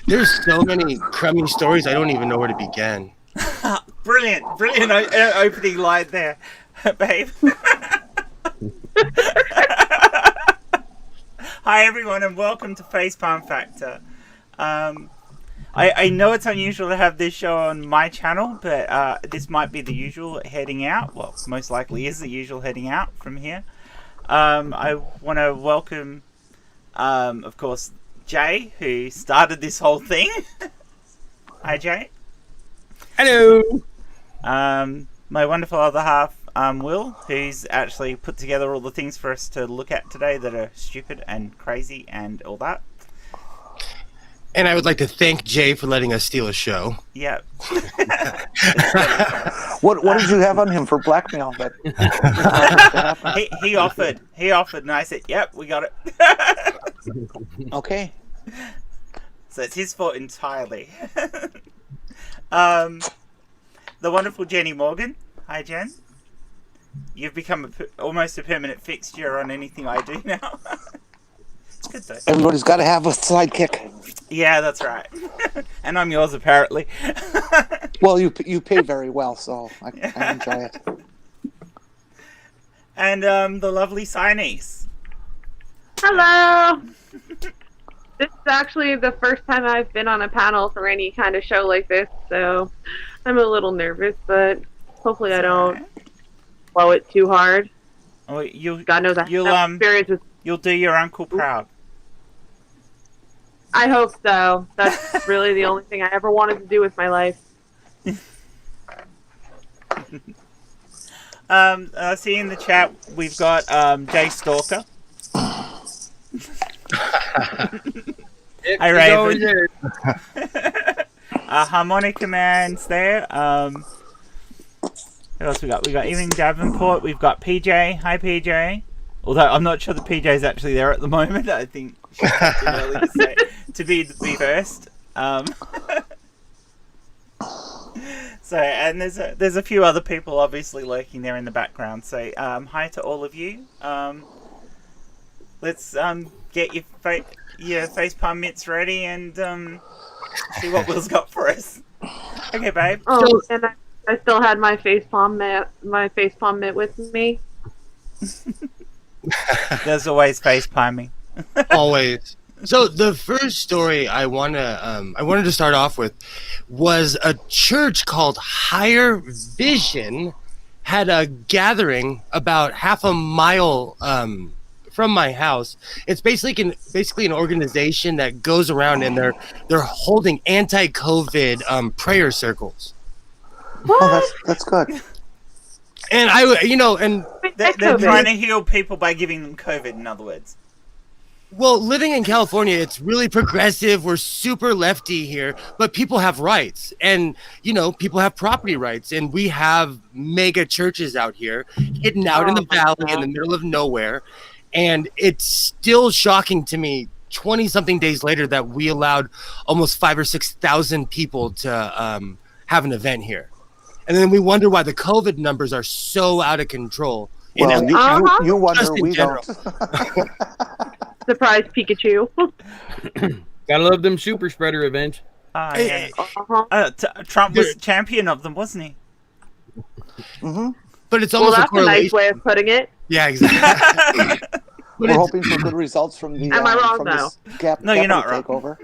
There's so many crummy stories. I don't even know where to begin. Brilliant opening line there, babe. Hi everyone and welcome to Facepalm Factor. I know it's unusual to have this show on my channel, but this might be the usual heading out. Well, most likely is the usual heading out from here. I want to welcome, of course, Jay, who started this whole thing. Hi, Jay. Hello. My wonderful other half, Will, who's actually put together all the things for us to look at today that are stupid and crazy and all that. And I would like to thank Jay for letting us steal a show. Yeah. What did you have on him for blackmail? That he offered, and I said, "Yep, we got it." okay. So it's his fault entirely. The wonderful Jenny Morgan. Hi, Jen. You've become almost a permanent fixture on anything I do now. It's good though. Everybody's got to have a sidekick. Yeah, that's right. And I'm yours apparently. Well, you pay very well, so I enjoy it. And the lovely Signese. Hello! This is actually the first time I've been on a panel for any kind of show like this, so I'm a little nervous, but hopefully I don't blow it too hard. Oh, God knows I have experience with... You'll do your uncle proud. I hope so. That's really the only thing I ever wanted to do with my life. See in the chat we've got Jay Stalker. Hi Raven. Harmonica Man's there. Who else we got? We got Evan Davenport. We've got PJ. Hi PJ. Although I'm not sure the PJ's actually there at the moment. I think she's too early to say to be first. So, and there's a few other people obviously lurking there in the background. So, hi to all of you. Let's get your facepalm mitts ready and see what Will's got for us. Okay, babe. Oh, and I still had my facepalm mitt with me. There's always facepalming. Always. So the first story I wanted to start off with was a church called Higher Vision had a gathering about half a mile from my house. It's basically an organization that goes around and they're holding anti-COVID prayer circles. Oh, that's good. And they're trying to heal people by giving them COVID. In other words. Well, living in California, it's really progressive. We're super lefty here, but people have rights and, people have property rights. And we have mega churches out here hidden out in the valley in the middle of nowhere. And it's still shocking to me 20-something days later that we allowed almost 5,000 or 6,000 people to have an event here. And then we wonder why the COVID numbers are so out of control. Well, you wonder, we don't. Surprise, Pikachu. Gotta love them super spreader events. Yeah. Trump was champion of them, wasn't he? Mm-hmm. But it's almost that's a nice way of putting it. Yeah, exactly. We're hoping for good results from the. Am I wrong now? No, you're not wrong. Takeover.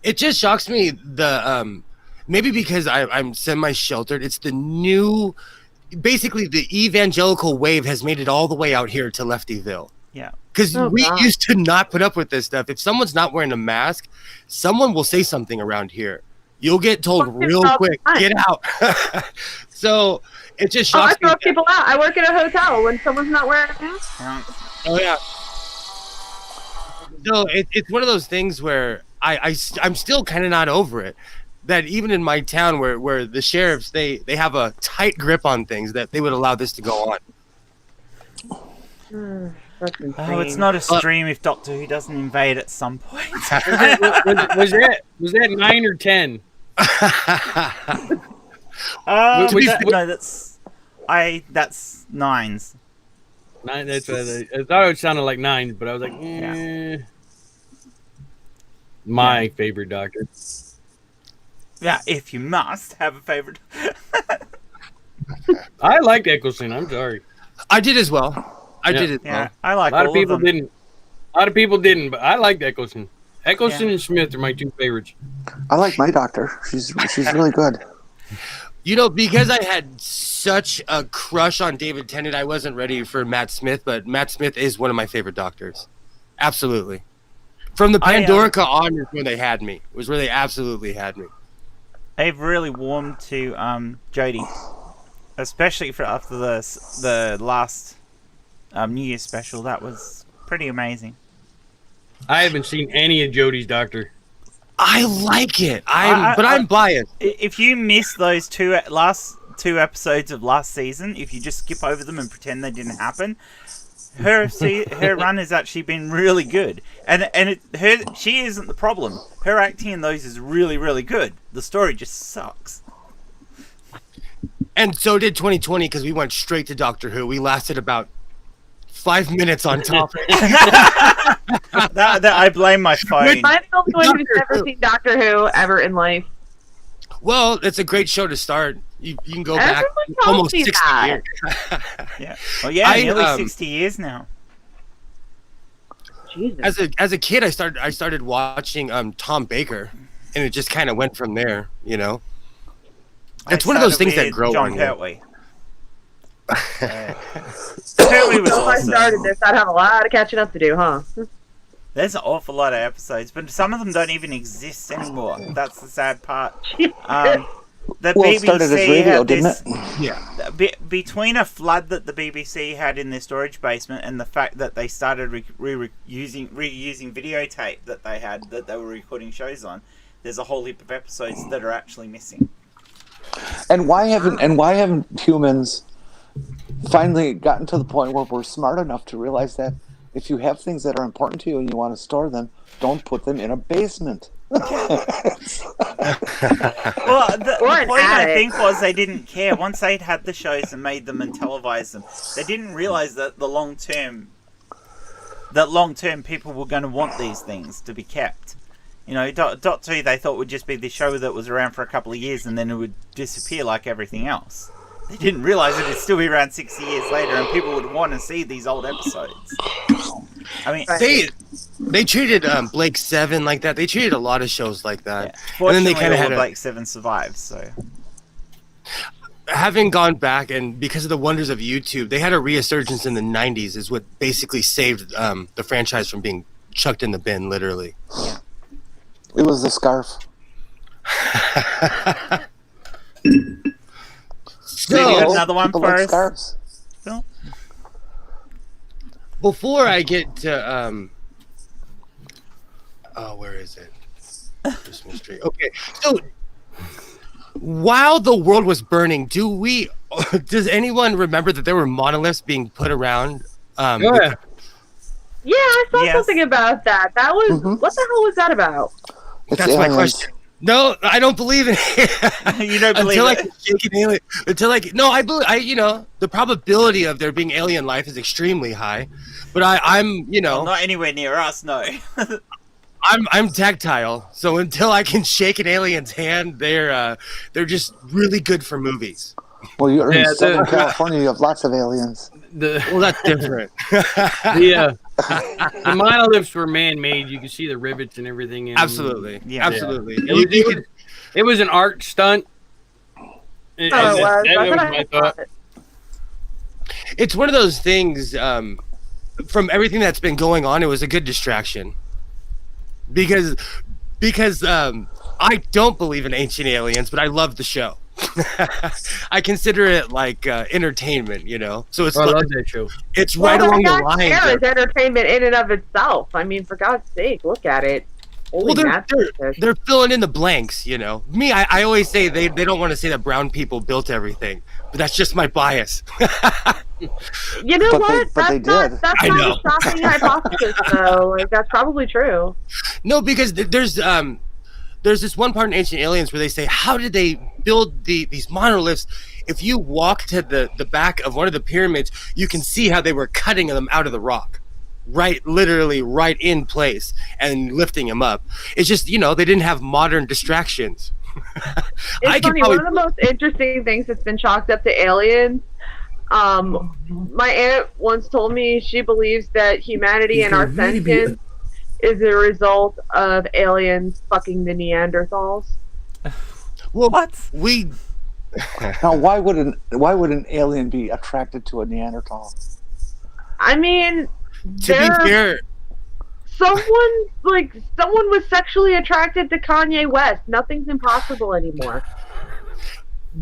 It just shocks me maybe because I'm semi-sheltered. It's basically the evangelical wave has made it all the way out here to Leftyville. Yeah. Because we used to not put up with this stuff. If someone's not wearing a mask, someone will say something around here. You'll get told real quick, get out. So it just shocks me. I throw people out. I work at a hotel when someone's not wearing a mask. Oh, yeah. So it's one of those things where I'm still kind of not over it. That even in my town where the sheriffs, they have a tight grip on things, that they would allow this to go on. It's not a stream if Doctor Who doesn't invade at some point. was that 9 or 10? That's 9s. 9. That's I thought it sounded like 9, but I was like, Yeah. my favorite Doctor. Yeah, if you must have a favorite. I liked Eccleston. I'm sorry. I did as well. I did as Yeah, well. I like A lot all of people them. didn't. A lot of people didn't, but I liked Eccleston. Eccleston and Smith are my two favorites. I like my doctor. She's really good. You know, because I had such a crush on David Tennant, I wasn't ready for Matt Smith, but Matt Smith is one of my favorite doctors. Absolutely. From the Pandorica on is when they had me. It was where they absolutely had me. They've really warmed to Jodie, especially for after the last New Year's special. That was pretty amazing. I haven't seen any of Jodie's Doctor. I like it. I'm biased. If you miss those last two episodes of last season, if you just skip over them and pretend they didn't happen, her run has actually been really good, and she isn't the problem. Her acting in those is really, really good. The story just sucks. And so did 2020 because we went straight to Doctor Who. We lasted about 5 minutes on topic. that I blame my phone. I'm the only one who's Doctor never Who. seen Doctor Who ever in life. Well, it's a great show to start. You can go back Everyone tells almost me 60 that. years. Yeah. Well, yeah, I, nearly um, 60 years now. Jesus. As a kid, I started watching Tom Baker, and it just kind of went from there. You know, it's one of those things that grow John on you. Pertwee. Pertwee was So if I awesome. started this, I'd have a lot of catching up to do, huh? There's an awful lot of episodes, but some of them don't even exist anymore. That's the sad part. The Well, it started as BBC radio, had didn't this, it? Yeah. between a flood that the BBC had in their storage basement and the fact that they started reusing videotape that they had that they were recording shows on, there's a whole heap of episodes that are actually missing. And why haven't humans finally gotten to the point where we're smart enough to realize that if you have things that are important to you and you want to store them, don't put them in a basement. Well, the Or an point I attic. think was they didn't care. Once they'd had the shows and made them and televised them, they didn't realize that long term people were going to want these things to be kept. You know, Doctor Who they thought would just be the show that was around for a couple of years and then it would disappear like everything else. They didn't realize it'd still be around 60 years later and people would want to see these old episodes. I mean, They treated Blake Seven like that. They treated a lot of shows like that. And then fortunately, they kind of all had of Blake 7 survived, so... having gone back and because of the wonders of YouTube, they had a resurgence in the 90s is what basically saved the franchise from being chucked in the bin, literally. It was the scarf. So, you got another one People for like us? scarves. Phil? Before I get to where is it? Christmas tree. Okay, so while the world was burning, does anyone remember that there were monoliths being put around? Yeah. Yeah, I saw Yes. something about that. That was what the hell was that about? It's That's my aliens. question. No, I don't believe in it. You don't believe until I it? can shake an alien. I believe. The probability of there being alien life is extremely high, but I'm Not anywhere near us, no. I'm tactile. So until I can shake an alien's hand, they're just really good for movies. Well, you're Yeah, in Southern California. You have lots of aliens. Well, that's different. The monoliths were man-made. You can see the rivets and everything. In them. Absolutely. Yeah. Absolutely. It was an art stunt. It That was. was That's what my I thought. thought. It's one of those things. From everything that's been going on, it was a good distraction. Because I don't believe in ancient aliens, but I love the show. I consider it like entertainment, So it's I love that show. it's Well, right along the that line. there is entertainment in and of itself. I mean, for God's sake, look at it. Holy Well, masterpiece. they're filling in the blanks, Me, I always say they don't want to say that brown people built everything, but that's just my bias. You know But what? they did. That's I not know. a shocking hypothesis, though. Like, that's probably true. No, because there's this one part in Ancient Aliens where they say, how did they build these monoliths? If you walk to the back of one of the pyramids, you can see how they were cutting them out of the rock. literally right in place and lifting him up. It's just, they didn't have modern distractions. It's funny, one of the most interesting things that's been chalked up to aliens, my aunt once told me she believes that humanity and our sentience is a result of aliens fucking the Neanderthals. Well, What? Now, why would an alien be attracted to a Neanderthal? I mean, to be fair, someone was sexually attracted to Kanye West. Nothing's impossible anymore.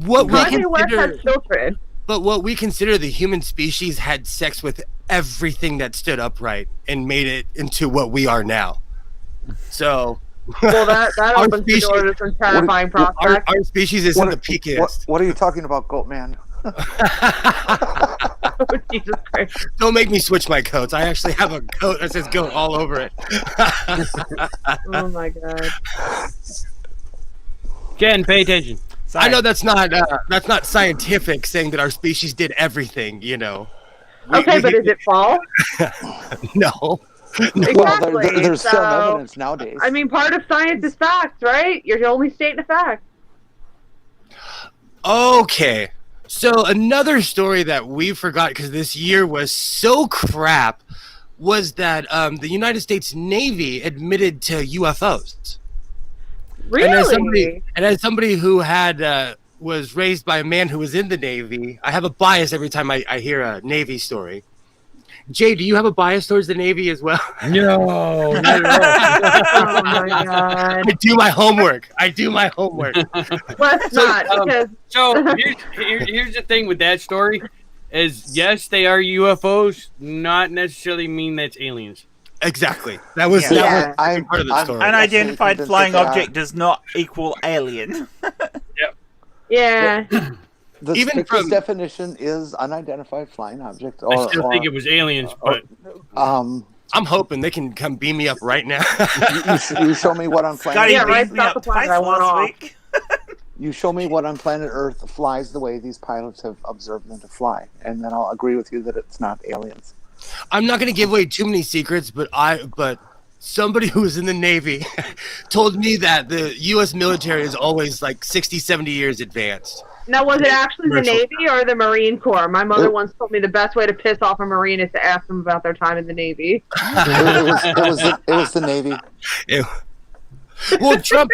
Kanye West has children. But what we consider the human species had sex with everything that stood upright and made it into what we are now. So, well, that opens the door to some terrifying prospects. Our species isn't the peakiest. What are you talking about, Goatman? Oh, Jesus Christ. Don't make me switch my coats. I actually have a coat that says goat all over it. Oh my God. Ken, pay attention. Sorry. I know that's not scientific saying that our species did everything, Okay, but is it false? No. Exactly. Well, there's still evidence nowadays. I mean, part of science is facts, right? You're only stating a fact. Okay. So another story that we forgot because this year was so crap was that the United States Navy admitted to UFOs. Really? And as somebody who had was raised by a man who was in the Navy, I have a bias every time I hear a Navy story. Jay, do you have a bias towards the Navy as well? No, not at all. Oh my God. I do my homework. Let's not, because So here's the thing with that story is yes, they are UFOs, not necessarily mean that's aliens. Exactly. That was Yeah. part of the story. Unidentified flying object does not equal alien. yeah. The even strictest from- definition is unidentified flying object. I still think it was aliens, but I'm hoping they can come beam me up right now. you show me what on planet Scotty Yeah, Earth. right, beamed me stop up the planet, twice I want last off. week. You show me what on planet Earth flies the way these pilots have observed them to fly, and then I'll agree with you that it's not aliens. I'm not going to give away too many secrets, but somebody who was in the Navy told me that the U.S. military is always like 60, 70 years advanced. Now, was it actually the Commercial. Navy or the Marine Corps? My mother once told me the best way to piss off a Marine is to ask them about their time in the Navy. It was the Navy. Well, Trump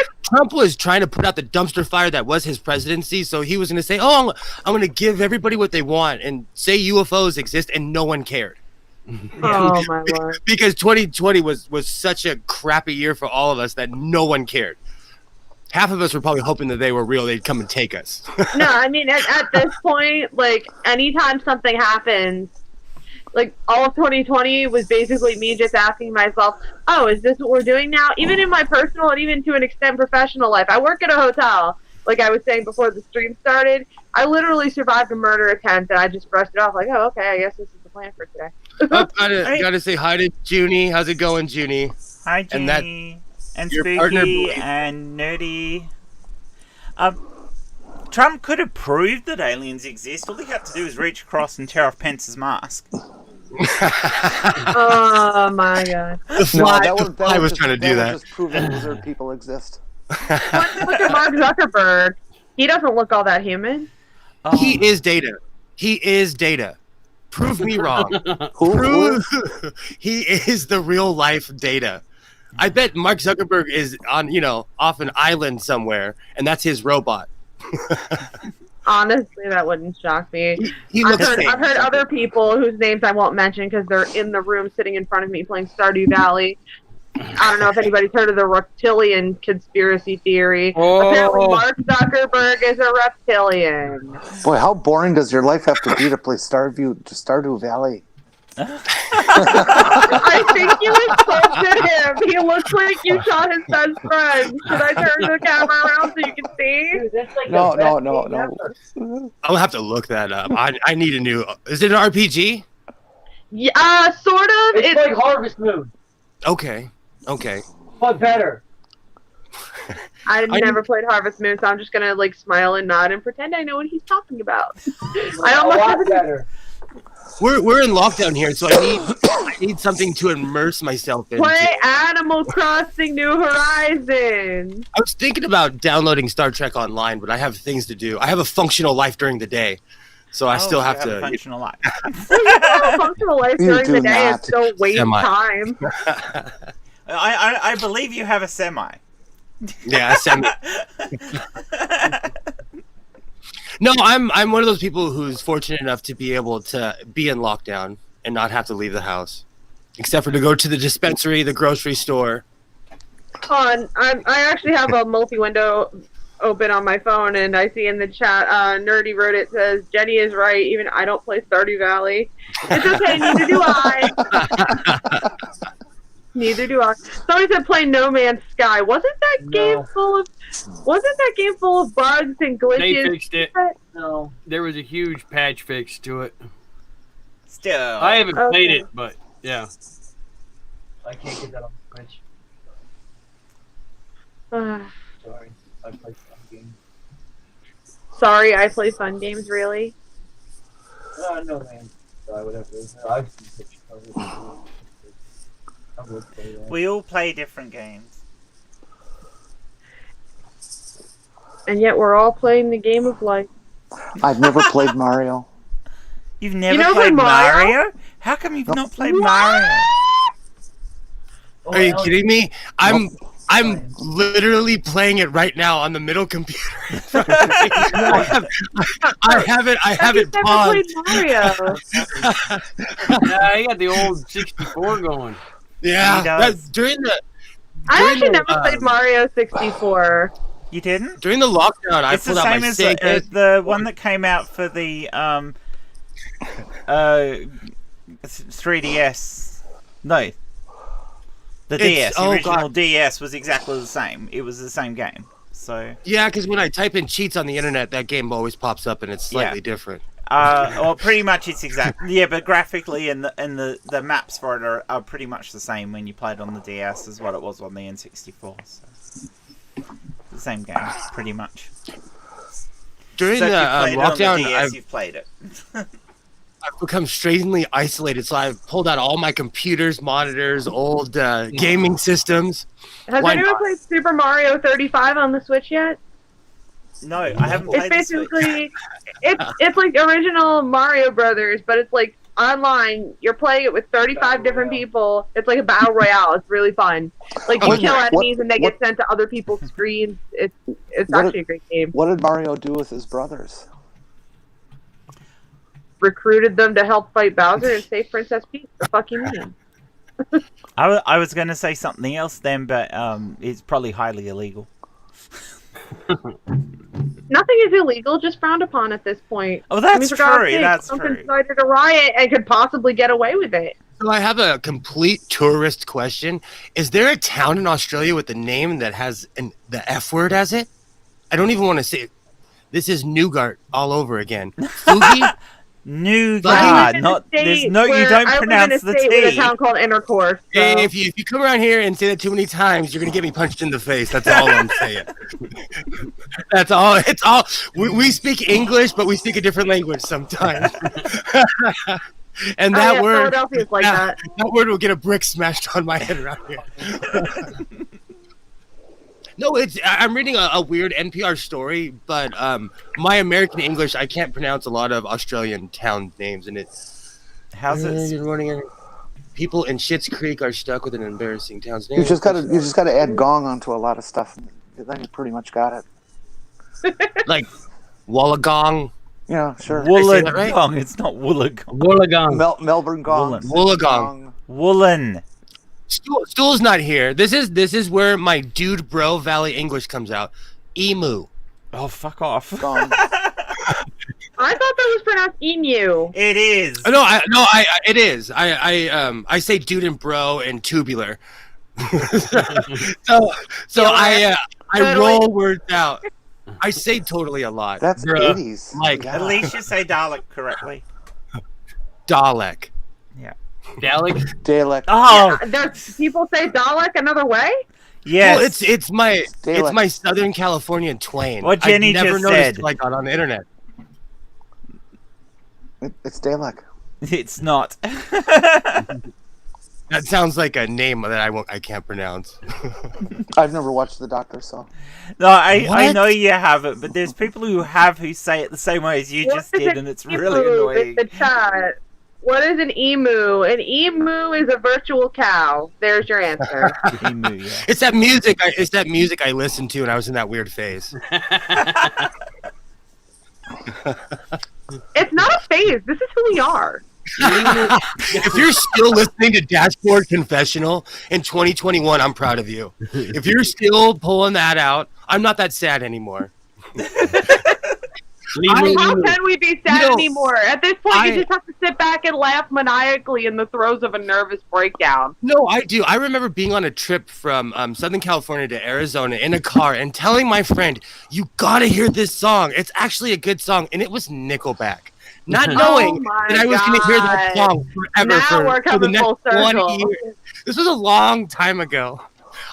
was trying to put out the dumpster fire that was his presidency, so he was going to say, "Oh, I'm going to give everybody what they want and say UFOs exist," and no one cared. Oh my Lord. Because 2020 was such a crappy year for all of us that no one cared. Half of us were probably hoping that they were real, they'd come and take us. No, I mean, at this point, like, anytime something happens, like, all of 2020 was basically me just asking myself, oh, is this what we're doing now? Even in my personal and even to an extent professional life. I work at a hotel. Like I was saying before the stream started, I literally survived a murder attempt, and I just brushed it off like, oh, okay, I guess this is the plan for today. Gotta say hi to Junie. How's it going, Junie? Hi, And that- Jenny. And your partner, Spooky Blake. and Nerdy. Trump could have proved that aliens exist. All he had to do was reach across and tear off Pence's mask. Oh my God. The fly was trying to do that. Just prove that lizard people exist. Look at Mark Zuckerberg. He doesn't look all that human. Oh. He is data. Prove me wrong. Who? He is the real life data. I bet Mark Zuckerberg is on, off an island somewhere, and that's his robot. Honestly, that wouldn't shock me. He I've looks heard, fake. I've heard other people whose names I won't mention because they're in the room sitting in front of me playing Stardew Valley. I don't know if anybody's heard of the reptilian conspiracy theory. Oh. Apparently, Mark Zuckerberg is a reptilian. Boy, how boring does your life have to be to play Stardew Valley? I think you insulted him. He looks like you shot his best friend. Should I turn the camera around so you can see? No. I'm gonna have to look that up. I need a new. Is it an RPG? Yeah, sort of. It's like Harvest Moon, Okay. but better. I never played Harvest Moon, so I'm just gonna smile and nod and pretend I know what he's talking about. I A almost lot have better. We're in lockdown here, so I need something to immerse myself into. Play Animal Crossing New Horizons. I was thinking about downloading Star Trek Online, but I have things to do. I have a functional life during the day, so I still you have a to. functional life. A functional life You during do the day not. is still waste Semi. time. I believe you have a semi. Yeah, send it. No, I'm one of those people who's fortunate enough to be able to be in lockdown and not have to leave the house, except for to go to the dispensary, the grocery store. I actually have a multi-window open on my phone, and I see in the chat, Nerdy wrote it, says, Jenny is right, even I don't play Stardew Valley. It's okay, neither do I. Neither do I. Somebody said play No Man's Sky. Wasn't that game full of bugs and glitches? They fixed it. No, There was a huge patch fix to it. Still, I haven't played Okay. it, but yeah. I can't get that on the Switch. Sorry, I play some games. Sorry, I play fun games, really? No, man. Sorry, whatever. I've seen pictures of it. I would play that. we all play different games. And yet we're all playing the game of life. I've never played Mario. You've never never played played Mario? Mario? How come you've not played What? Mario? Oh, Are you hell kidding me? I'm Fine. literally playing it right now on the middle computer. I have it I've never paused. played Mario. Yeah, I got the old 64 going. Yeah, He does. during the I During actually the, never played Mario 64. You didn't? during the lockdown, I It's the pulled out my same as Sega. the one that came out for the 3DS. No. The DS, the oh, original God. DS was exactly the same. It was the same game. So, Yeah, because when I type in cheats on the internet, that game always pops up and it's slightly different. well, pretty much it's exact. Yeah, but graphically and the maps for it are pretty much the same when you play it on the DS as what it was on the N64. So. The same game, pretty much. During So if the you've played it on lockdown, the DS, I've you've played it. become strangely isolated. So I've pulled out all my computers, monitors, old gaming systems. Has Why anyone not? played Super Mario 35 on the Switch yet? No, I haven't It's played the Switch. basically it's like original Mario Brothers, but it's like online. You're playing it with 35 different people. It's like a battle royale. It's really fun. Like you What- kill enemies and they get what- sent to other people's screens. It's What- actually a great game. What did Mario do with his brothers? Recruited them to help fight Bowser and save Princess Peach. The fuck you mean? I was going to say something else then, but it's probably highly illegal. Nothing is illegal, just frowned upon at this point. Oh, that's for God's true. sake, That's someone true. started a riot and could possibly get away with it. So I have a complete tourist question. Is there a town in Australia with a name that has the F word as it? I don't even want to say it. This is Newgart all over again. Fugi? New Like, I live God, in a not state there's no. You where- don't I live pronounce in a the state with a T. town called Intercourse. So. Hey, if you come around here and say that too many times, you're gonna get me punched in the face. That's all I'm saying. That's all. It's all. We speak English, but we speak a different language sometimes. And Oh, that yeah, word, Philadelphia's like that. that word will get a brick smashed on my head around here. No, I'm reading a weird NPR story, but my American English, I can't pronounce a lot of Australian town names, and How's it? people in Schitt's Creek are stuck with an embarrassing town's name. You just gotta add gong onto a lot of stuff. Then you pretty much got it. Like Wollongong, Yeah, sure. that right? Wollongong. It's not Wollongong. Wollongong. Melbourne gong. Wollongong. Woolen. Stool's not here. This is where my dude bro Valley English comes out. Emu. Oh, fuck off. Gong. I thought that was pronounced emu. It is. It is. I say dude and bro and tubular. so I roll words out. I say totally a lot. That's Bruh. 80s. Like At least you say Dalek correctly. Dalek. Dalek. Dalek. Oh, There's people say Dalek another way. yes. Well, it's my Dalek. Southern Californian twang. What Jenny I never just noticed said. till I got on the internet. It's Dalek. It's not. That sounds like a name that I can't pronounce. I've never watched The Doctor, so No, I What? know you haven't, but there's people who say it the same way as you just did, and it's really annoying. In the chat. What is an emu? An emu is a virtual cow. There's your answer. Emu, yeah. It's that music. It's that music I listened to when I was in that weird phase. It's not a phase. This is who we are. If you're still listening to Dashboard Confessional in 2021, I'm proud of you. If you're still pulling that out, I'm not that sad anymore. How can we be sad You know, anymore? At this point, you I- just have to sit back and laugh maniacally in the throes of a nervous breakdown. No, I do. I remember being on a trip from Southern California to Arizona in a car and telling my friend, "You gotta hear this song. It's actually a good song," and it was Nickelback. Not knowing my that I was going to hear that God. song forever Now we're for the coming next full 20 circle. years. This was a long time ago.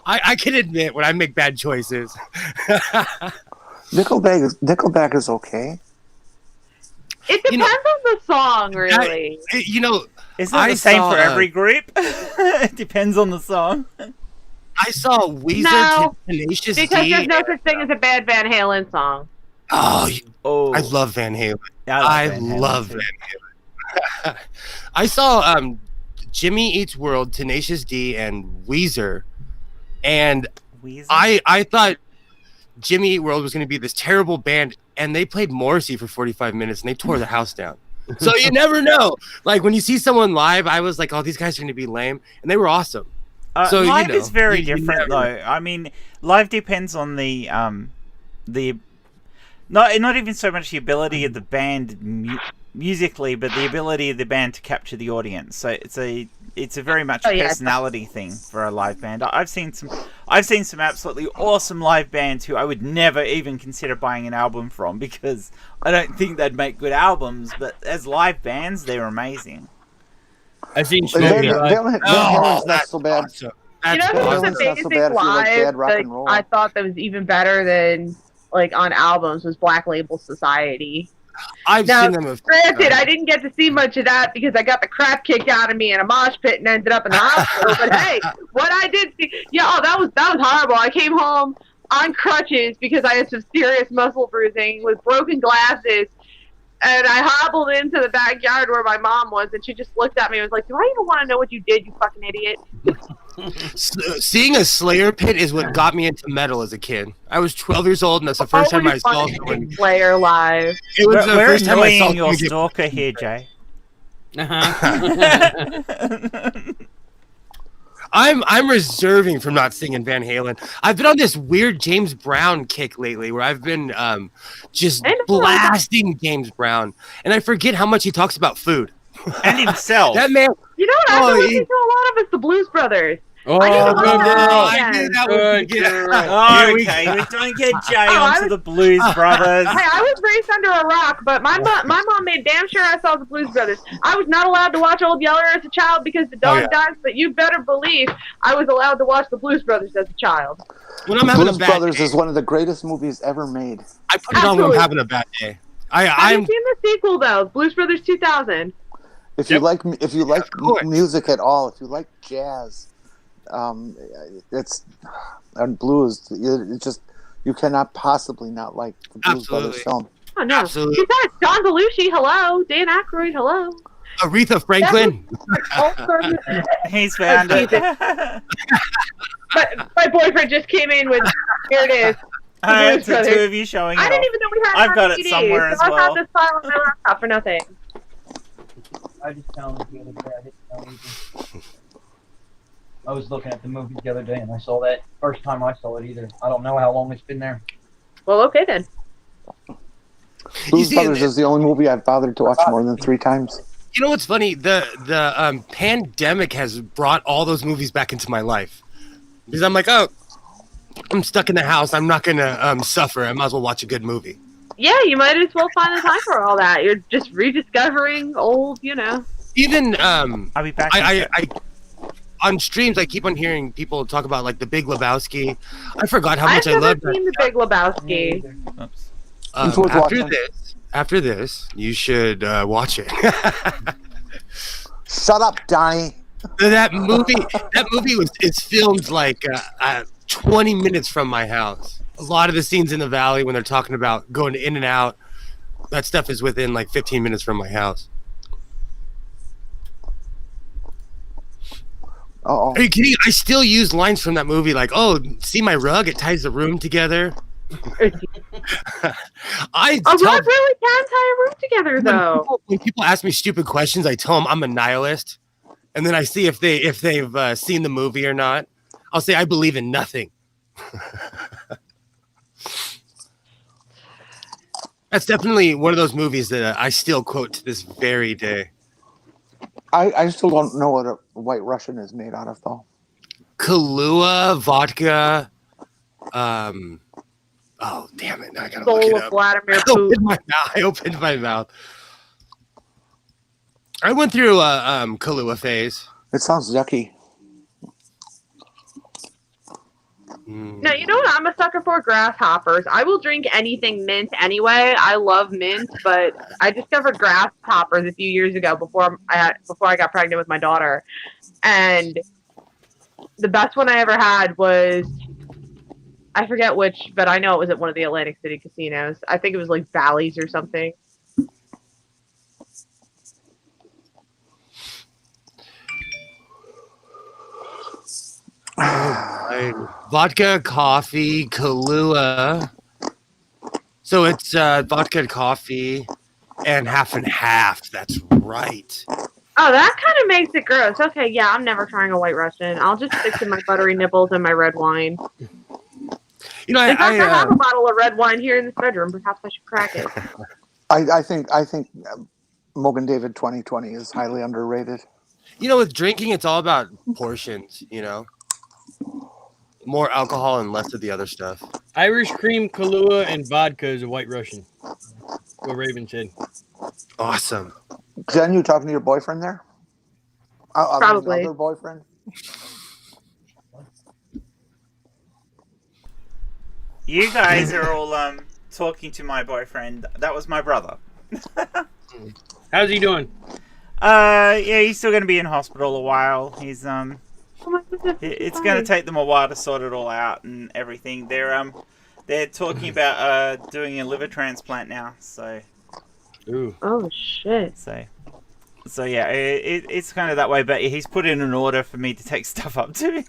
I can admit when I make bad choices. Nickelback is okay. It You know- depends on the song, really. You know, Isn't it I the same saw, for every group? It depends on the song. I saw Weezer, No, Tenacious because D. there's no such thing as a bad Van Halen song. Oh, Oh, I love Van Halen. I I Van Halen love too. Van Halen. I saw Jimmy Eats World, Tenacious D, and Weezer, and Weezer? I thought Jimmy Eat World was going to be this terrible band, and they played Morrissey for 45 minutes, and they tore the house down. So you never know. Like when you see someone live, I was like, "Oh, these guys are going to be lame," and they were awesome. So, you live know, is very you different, never- though. I mean, live depends on the not even so much the ability of the band musically, but the ability of the band to capture the audience. So it's a very much Oh, yeah. personality thing for a live band. I've seen some absolutely awesome live bands who I would never even consider buying an album from because I don't think they'd make good albums. But as live bands, they're amazing. I've seen Van Smokey Halen's live. not that's so bad. awesome. You That's know Van who's awesome. Halen's not so amazing bad if you like live? bad rock Like, and roll. I thought that was even better than like on albums was Black Label Society. I've Now, seen them. Granted, I didn't get to see much of that because I got the crap kicked out of me in a mosh pit and ended up in the hospital. But hey, what I did see, that was horrible. I came home on crutches because I had some serious muscle bruising with broken glasses, and I hobbled into the backyard where my mom was, and she just looked at me and was like, "Do I even want to know what you did, you fucking idiot?" Seeing a Slayer pit is what got me into metal as a kid. I was 12 years old, and that's the first time I saw someone. Slayer live. It was the We're first time I saw annoying your someone get stalker here, Jay. Uh-huh. I'm reserving from not singing Van Halen. I've been on this weird James Brown kick lately, where I've been just I know. blasting James Brown, and I forget how much he talks about food. And himself. That man. You know what I've Oh, been he- listening to a lot of is the Blues Brothers. Oh, I need to good listen to girl. that. I knew that Good would get. girl. Oh, Here we okay, go. we don't get Jay I onto was- the Blues Brothers. Hey, I was raised under a rock, but my mom made damn sure I saw the Blues Brothers. I was not allowed to watch Old Yeller as a child because the dog yeah. died, but you better believe I was allowed to watch the Blues Brothers as a child. When I'm having Blues a bad Brothers day, is one of the greatest movies ever made. I put it on when I'm Absolutely. having a bad day. Have I'm you seen the sequel though? Blues Brothers 2000. If you like course. music at all, if you like jazz, it's and blues. It just you cannot possibly not like the Blues Brothers Absolutely. film. Oh no! Absolutely. Besides, John Belushi, hello. Dan Aykroyd, hello. Aretha Franklin. He's found it. But my boyfriend just came in with here it is. Hey, Blues it's the Brothers. two of you showing it I didn't off. even know we had I've on got it DVD, somewhere as so well. I had this file on my laptop for nothing. I just found it the other day. I didn't know anything. I was looking at the movie the other day and I saw that. First time I saw it either. I don't know how long it's been there. Well, okay then. Blues see, Brothers is the only movie I've bothered to watch more than 3 times. You know what's funny? The pandemic has brought all those movies back into my life because I'm like, oh, I'm stuck in the house. I'm not gonna suffer. I might as well watch a good movie. Yeah, you might as well find the time for all that. You're just rediscovering old, Even I'll be back. I on streams I keep on hearing people talk about like The Big Lebowski. I forgot how I've much I never loved that. seen The Big Lebowski. Oops. It's worth watching. After this, you should watch it. Shut up, Donnie. That movie is filmed like 20 minutes from my house. A lot of the scenes in the valley when they're talking about going in and out, that stuff is within like 15 minutes from my house. Oh, Are you kidding? I still use lines from that movie like, "Oh, see my rug? It ties the room together." A rug tell really can tie a room together, though. when people ask me stupid questions, I tell them I'm a nihilist, and then I see if they've seen the movie or not. I'll say I believe in nothing. That's definitely one of those movies that I still quote to this very day. I still don't know what a White Russian is made out of, though. Kahlua, vodka. Oh, damn it. Now I gotta look it Soul of up. Vladimir I opened my mouth. I went through a Kahlua phase. It sounds yucky. No, you know what I'm a sucker for? Grasshoppers. I will drink anything mint anyway. I love mint, but I discovered grasshoppers a few years ago before I got pregnant with my daughter. And the best one I ever had was, I forget which, but I know it was at one of the Atlantic City casinos. I think it was like Bally's or something. Vodka, coffee, Kahlua. So it's vodka, coffee, and half and half. That's right. Oh, that kind of makes it gross. Okay, yeah, I'm never trying a White Russian. I'll just stick to my buttery nipples and my red wine. You know, In fact, I have I a bottle of red wine here in this bedroom. Perhaps I should crack it. I think Mogan David 2020 is highly underrated. with drinking, it's all about portions. More alcohol and less of the other stuff. Irish cream, Kahlua, and vodka is a White Russian. What Raven said. Awesome. Jen, you talking to your boyfriend there? Probably. Another boyfriend? You guys are all talking to my boyfriend. That was my brother. How's he doing? Yeah, he's still going to be in hospital a while. He's Oh my goodness, it's going to take them a while to sort it all out and everything. They're talking about doing a liver transplant now. So Ooh. Oh shit. so yeah, it's kind of that way. But he's put in an order for me to take stuff up to.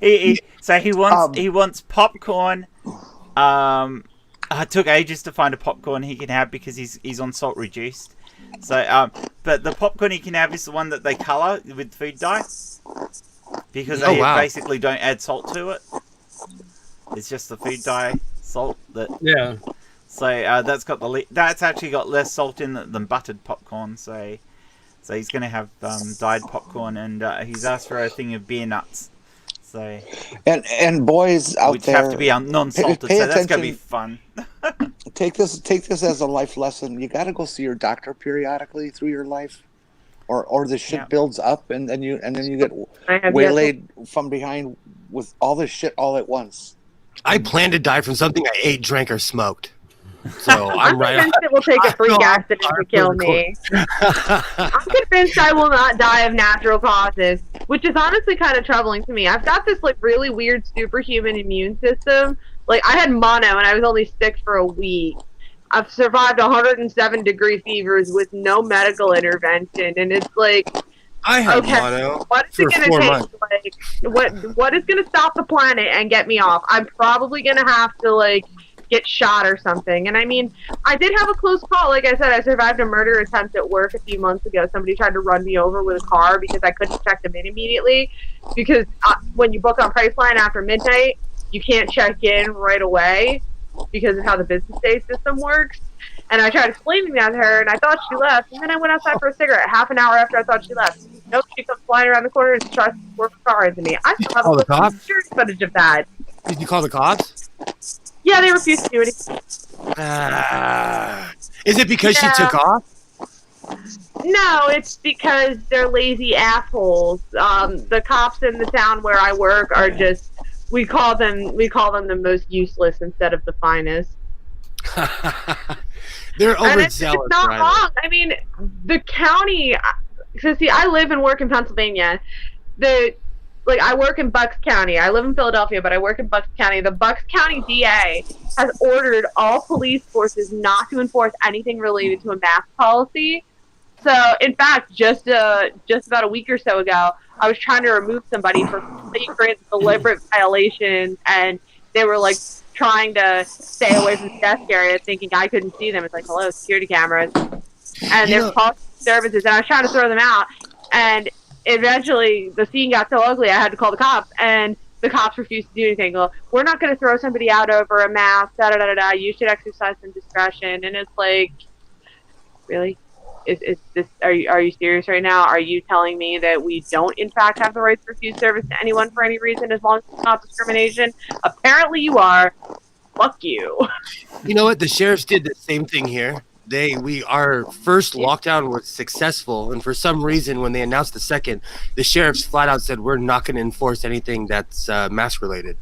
He wants popcorn. It took ages to find a popcorn he can have because he's on salt reduced. So but the popcorn he can have is the one that they color with food dye because they basically don't add salt to it. It's just the food dye salt that. Yeah. So that's actually got less salt in it than buttered popcorn. So he's going to have dyed popcorn, and he's asked for a thing of beer nuts. So And boys out which there, have to be non-salted. pay So that's going to be attention. fun. take this as a life lesson. You got to go see your doctor periodically through your life, or the shit builds up, and then you get I have waylaid from behind with all this shit all at once. I plan to die from something I ate, drank, or smoked. So I'm right. convinced it will take a freak accident to kill me. I'm convinced I will not die of natural causes, which is honestly kind of troubling to me. I've got this like really weird superhuman immune system. Like I had mono and I was only sick for a week. I've survived 107-degree fevers with no medical intervention, and it's like, I have okay, mono what is for it going 4 to months. take? Like, what is going to stop the planet and get me off? I'm probably going to have to like get shot or something. And I mean, I did have a close call. Like I said, I survived a murder attempt at work a few months ago. Somebody tried to run me over with a car because I couldn't check them in immediately. Because when you book on Priceline after midnight, you can't check in right away because of how the business day system works. And I tried explaining that to her, and I thought she left. And then I went outside for a cigarette. Half an hour after I thought she left, nope, she comes flying around the corner and tries to work a car into me. I still have call the a cops? security footage of that. Did you call the cops? Yeah, they refused to do anything. Is it because she took off? No, it's because they're lazy assholes. The cops in the town where I work are just we call them the most useless instead of the finest. They're And it's overzealous, not right? wrong. I mean, the county. So see, I live and work in Pennsylvania. I work in Bucks County. I live in Philadelphia, but I work in Bucks County. The Bucks County DA has ordered all police forces not to enforce anything related to a mask policy. So, in fact, just about a week or so ago, I was trying to remove somebody for flagrant, deliberate violations, and they were like trying to stay away from the desk area, thinking I couldn't see them. It's like, hello, security cameras, and they're calling services, and I was trying to throw them out, and eventually the scene got so ugly I had to call the cops, and the cops refused to do anything. Well, we're not going to throw somebody out over a mask. Da da da da. You should exercise some discretion, and it's like, really. Is this? Are you serious right now? Are you telling me that we don't, in fact, have the right to refuse service to anyone for any reason, as long as it's not discrimination? Apparently, you are. Fuck you. You know what? The sheriffs did the same thing here. Our first lockdown was successful, and for some reason, when they announced the second, the sheriffs flat out said, "We're not going to enforce anything that's mask related."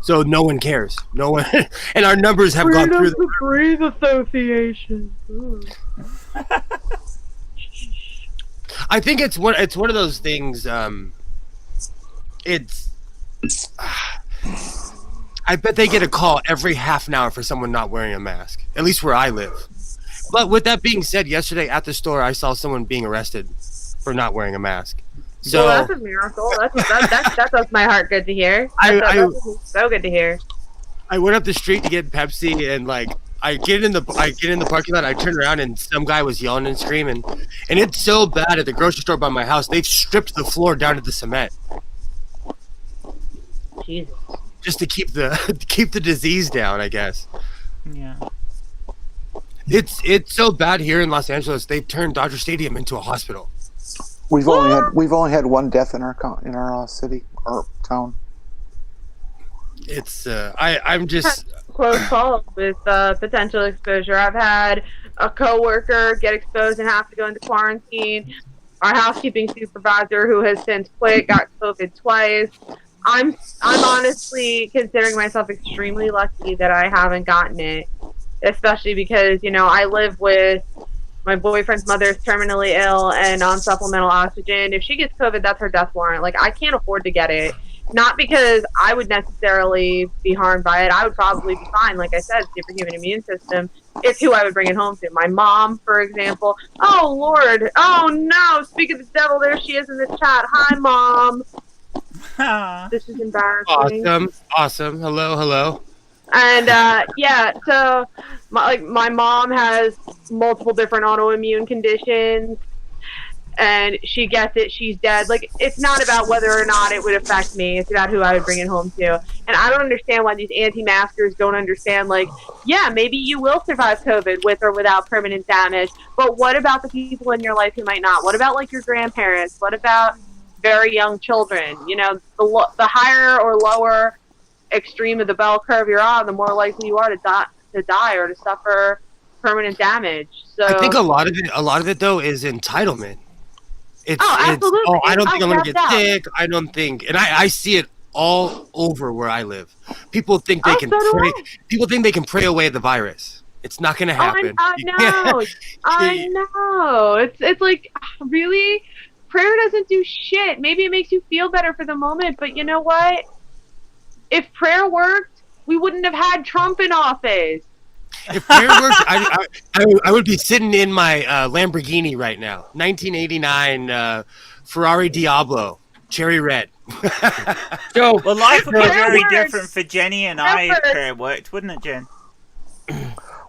So no one cares. No one, and our numbers have gone through the Breathe Association. I think it's one of those things. I bet they get a call every half an hour for someone not wearing a mask. At least where I live. But with that being said, yesterday at the store, I saw someone being arrested for not wearing a mask. So well, that's a miracle. That does my heart good to hear. That's so good to hear. I went up the street to get Pepsi, and like I get in the parking lot. I turn around, and some guy was yelling and screaming. And it's so bad at the grocery store by my house. They've stripped the floor down to the cement. Jesus. Just to keep the disease down, I guess. Yeah. It's so bad here in Los Angeles. They've turned Dodger Stadium into a hospital. We've only had one death in our city or town. It's I'm just close call with potential exposure. I've had a coworker get exposed and have to go into quarantine. Our housekeeping supervisor, who has since quit, got COVID twice. I'm honestly considering myself extremely lucky that I haven't gotten it, especially because, I live with my boyfriend's mother is terminally ill and on supplemental oxygen. If she gets COVID, that's her death warrant. Like, I can't afford to get it. Not because I would necessarily be harmed by it. I would probably be fine. Like I said, superhuman immune system. It's who I would bring it home to. My mom, for example. Oh, Lord. Oh, no. Speak of the devil, there she is in the chat. Hi, Mom. This is embarrassing. Awesome. Hello. And so my mom has multiple different autoimmune conditions, and she gets it. She's dead. Like, it's not about whether or not it would affect me. It's about who I would bring it home to. And I don't understand why these anti-maskers don't understand. Like, yeah, maybe you will survive COVID with or without permanent damage, but what about the people in your life who might not? What about like your grandparents? What about very young children? The higher or lower extreme of the bell curve you're on, the more likely you are to die or to suffer permanent damage. So I think a lot of it though is entitlement. Absolutely. I don't think I'm gonna get sick. I don't think, and I see it all over where I live. People think they can pray. People think they can pray away the virus. It's not gonna happen. I know. It's like, really, prayer doesn't do shit. Maybe it makes you feel better for the moment, but you know what? If prayer worked, we wouldn't have had Trump in office. If prayer worked, I would be sitting in my Lamborghini right now. 1989 Ferrari Diablo, cherry red. Well, life would be very different for Jenny and I if prayer worked, wouldn't it, Jen?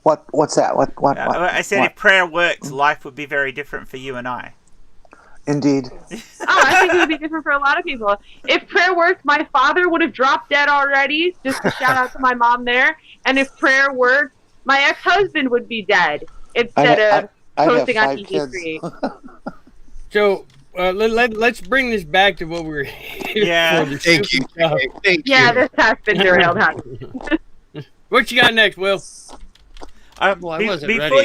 What's that? What? I said if prayer worked, life would be very different for you and I. Indeed. I think it would be different for a lot of people. If prayer worked, my father would have dropped dead already. Just a shout out to my mom there. And if prayer worked, my ex-husband would be dead instead of posting on TV3. So let's bring this back to what we're here for. Thank you. This has been derailed. What you got next, Will? Before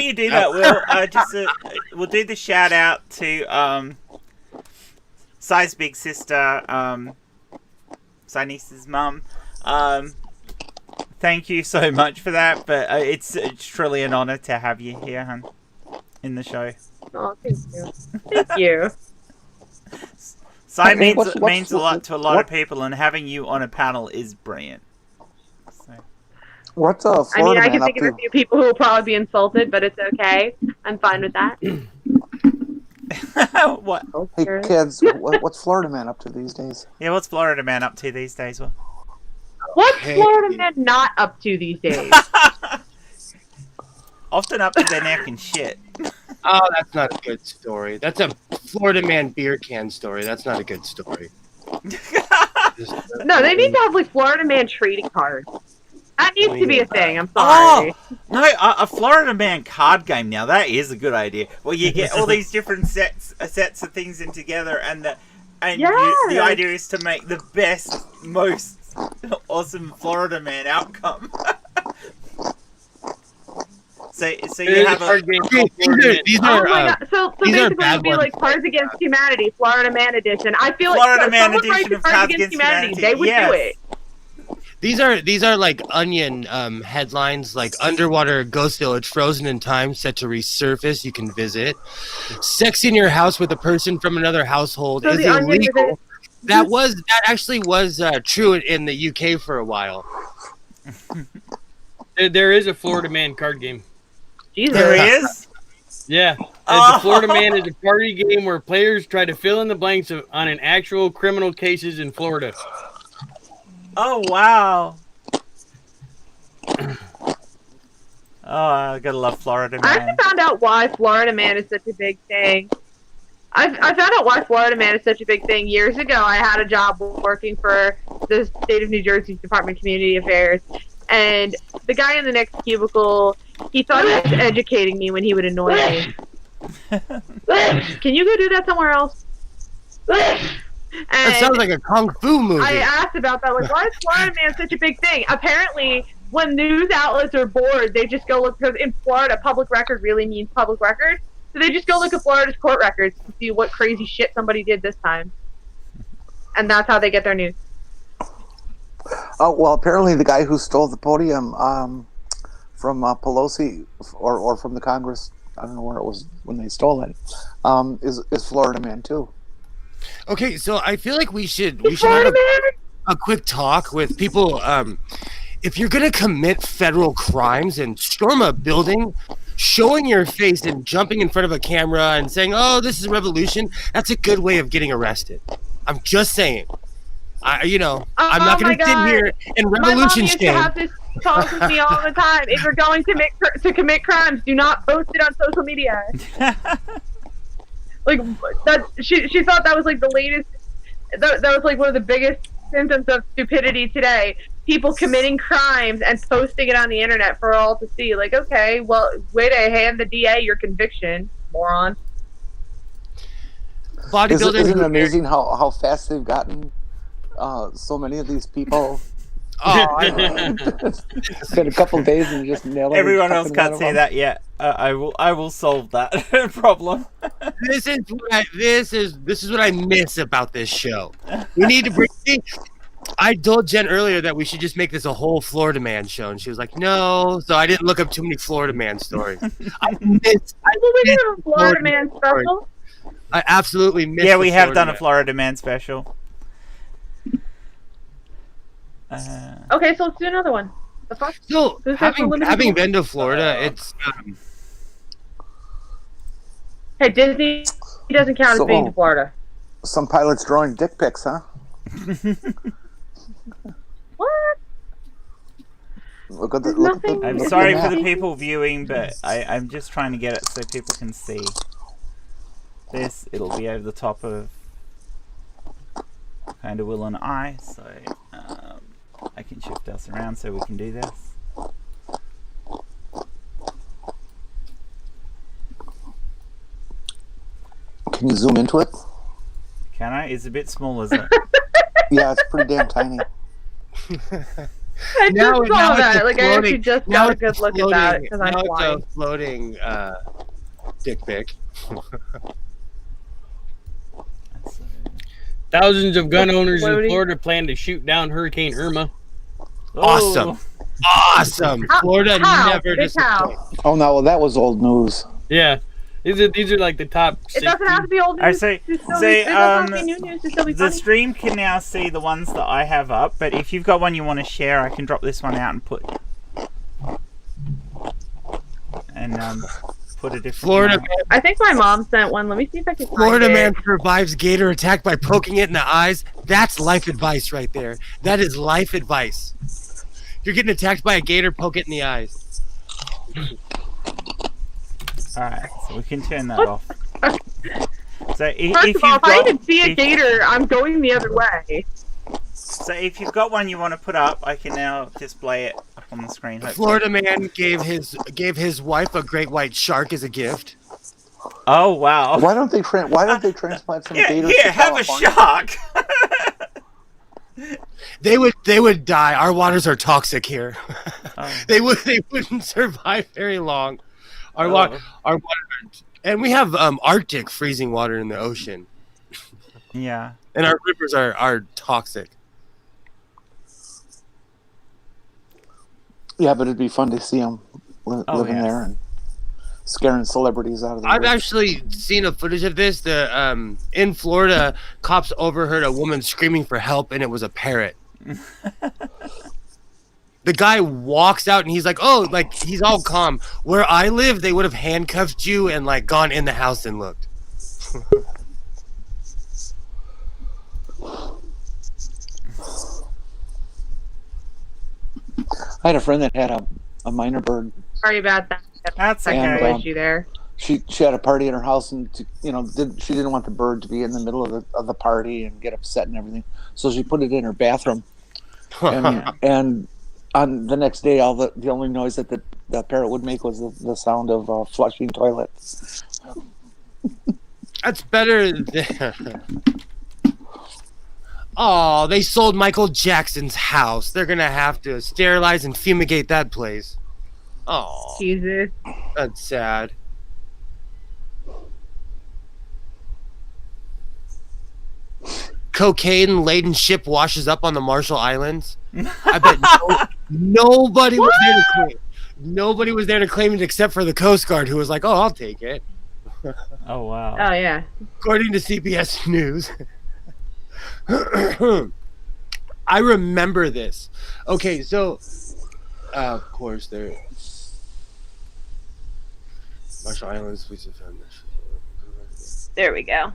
you do that, Will, we'll do the shout out to Sai's big sister, Sai's mum. Thank you so much for that, but it's truly an honor to have you here, hun, in the show. Oh, thank you. Thank you. Sai Okay, means a lot to a lot of what- people, and having you on a panel is brilliant. So. What's I mean, Florida I man can up think of to? a few people who will probably be insulted, but it's okay. I'm fine with that. What? Hey Sure. kids, what's Florida man up to these days? Yeah, what's Florida man up to these days? Well, What's Hey. Florida man not up to these days? often up to their neck in shit. Oh, that's not a good story. That's a Florida man beer can story. That's not a good story. No, they need to have like Florida man trading cards. That needs to be a thing. I'm Oh sorry. no, a Florida man card game now. That is a good idea. Well, you get all these different sets of things in together, and the Yes. idea is to make the best, most awesome Florida man outcome. So you have a card game Okay, called Florida Man. these Oh are my god! So these are basically, bad it'd be ones. like Cards Against Humanity, Florida Man Edition. I feel Florida like Man someone edition writes of Cards Against Humanity, they would Yes. do it. These are like Onion headlines, like underwater ghost village frozen in time, set to resurface. You can visit. Sex in your house with a person from another household So is the Onion is illegal. That actually was true in the UK for a while. There is a Florida Man card game. Jesus. there he is. Yeah. Oh. The Florida Man is a party game where players try to fill in the blanks on an actual criminal cases in Florida. Oh wow. Oh, I gotta love Florida I man. actually found out why Florida Man is such a big thing. I found out why Florida Man is such a big thing. Years ago, I had a job working for the state of New Jersey's Department of Community Affairs, and the guy in the next cubicle, he thought he was educating me when he would annoy me. Can you go do that somewhere else? That And sounds like a kung fu movie. I asked about that, like, why is Florida Man such a big thing? Apparently, when news outlets are bored, they just go look, because in Florida, public record really means public record. So they just go look at Florida's court records to see what crazy shit somebody did this time. And that's how they get their news. Oh well, apparently the guy who stole the podium from Pelosi or from the Congress, I don't know where it was when they stole it, is Florida man too. Okay, so I feel like we should Is have Florida Man? a quick talk with people. If you're gonna commit federal crimes and storm a building, showing your face and jumping in front of a camera and saying, "Oh, this is a revolution," that's a good way of getting arrested. I'm just saying. I'm not gonna my sit God. here and My mom revolution used to shame. have this talk with me all the time. If you're going to commit crimes, do not post it on social media. Like that, she thought that was like the latest. That was like one of the biggest symptoms of stupidity today. People committing crimes and posting it on the internet for all to see. Like, okay, well, way to hand the DA your conviction, moron. Bodybuilders. Isn't it amazing how fast they've gotten so many of these people? Oh, It's been a couple of days and just nailed Everyone else can't see that yet. I will solve that problem. this is what I miss about this show. We need to bring. I told Jen earlier that we should just make this a whole Florida Man show, and she was like, "No." So I didn't look up too many Florida Man stories. I miss Will we do a Florida Man special? I absolutely miss. Yeah, the we have Florida done a Man. Florida man special. Okay, so let's do another one. The fuck? So Who's that for limited having one? been to Florida, it's Hey, Disney doesn't count So- as being to Florida. Some pilots drawing dick pics, huh? What? Look at the. There's Look at the nothing- I'm look at sorry the for the map. people viewing, but I'm just trying to get it so people can see. It'll be over the top of kind of Will and I, so I can shift us around so we can do this. Can you zoom into it? Can I? It's a bit small, isn't it? Yeah, it's pretty damn tiny. I now, just now saw it's that. a Like, I floating- actually just now got a it's good look at that floating- because I'm now blind. it's a floating dick pic. That's, Thousands of gun owners in Floating. Florida plan to shoot down Hurricane Irma. Awesome. Awesome. Florida How? never Big how? disappoints. Oh no, well, that was old news. Yeah. These are like the top. It doesn't have to be old I news. say, to still say, it doesn't have to be new news to still be the funny. stream can now see the ones that I have up, but if you've got one you want to share, I can drop this one out and put a different Florida one. man, I think my mom sent one. Let me see if I can find Florida it. man survives gator attack by poking it in the eyes. That's life advice right there. That is life advice. If you're getting attacked by a gator, poke it in the eyes. Alright, so we can turn that off. So if First you've of all, if I got, even see a if- gator, I'm going the other way. so if you've got one you want to put up, I can now display it up on the screen. hopefully. Florida man gave his wife a great white shark as a gift. Oh wow! Why don't they transplant some Yeah, gators here, to have a California? shark. They would die. Our waters are toxic here. Oh. They wouldn't survive very long. Our Oh. water, and we have Arctic freezing water in the ocean, Yeah. and our rivers are toxic. Yeah, but it'd be fun to see them living yes. there and scaring celebrities out of the I've rivers. actually seen a footage of this. In Florida, cops overheard a woman screaming for help, and it was a parrot. The guy walks out, and he's like, "Oh, like he's all calm." Where I live, they would have handcuffed you and like gone in the house and looked. I had a friend that had a minor bird. Sorry about that. That's And, Technical okay. issue there. She had a party in her house, and she didn't want the bird to be in the middle of the party and get upset and everything. So she put it in her bathroom. And on the next day, the only noise that the parrot would make was the sound of flushing toilets. That's better than... Oh, they sold Michael Jackson's house. They're gonna have to sterilize and fumigate that place. Oh, Jesus. that's sad. Cocaine-laden ship washes up on the Marshall Islands. I bet nobody was there to claim. Nobody was there to claim it except for the Coast Guard, who was like, "Oh, I'll take it." Oh wow. Oh, yeah. According to CBS News. I remember this. Okay, so of course there Marshall Islands police have found this. There we go.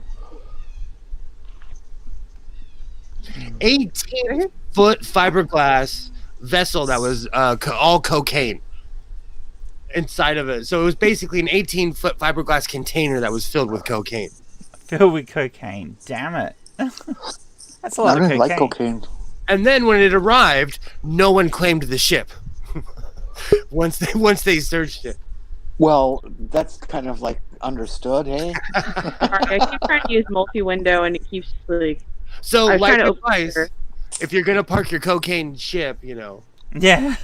18-foot fiberglass vessel that was all cocaine inside of it. So it was basically an 18-foot fiberglass container that was filled with cocaine. Filled with cocaine. Damn it. That's a lot I of didn't cocaine. like cocaine. And then when it arrived, no one claimed the ship. once they searched it. Well, that's kind of like understood, hey? Sorry, I keep trying to use multi-window and it keeps like... So, I was like trying to open advice, it. if you're gonna park your cocaine ship, Yeah.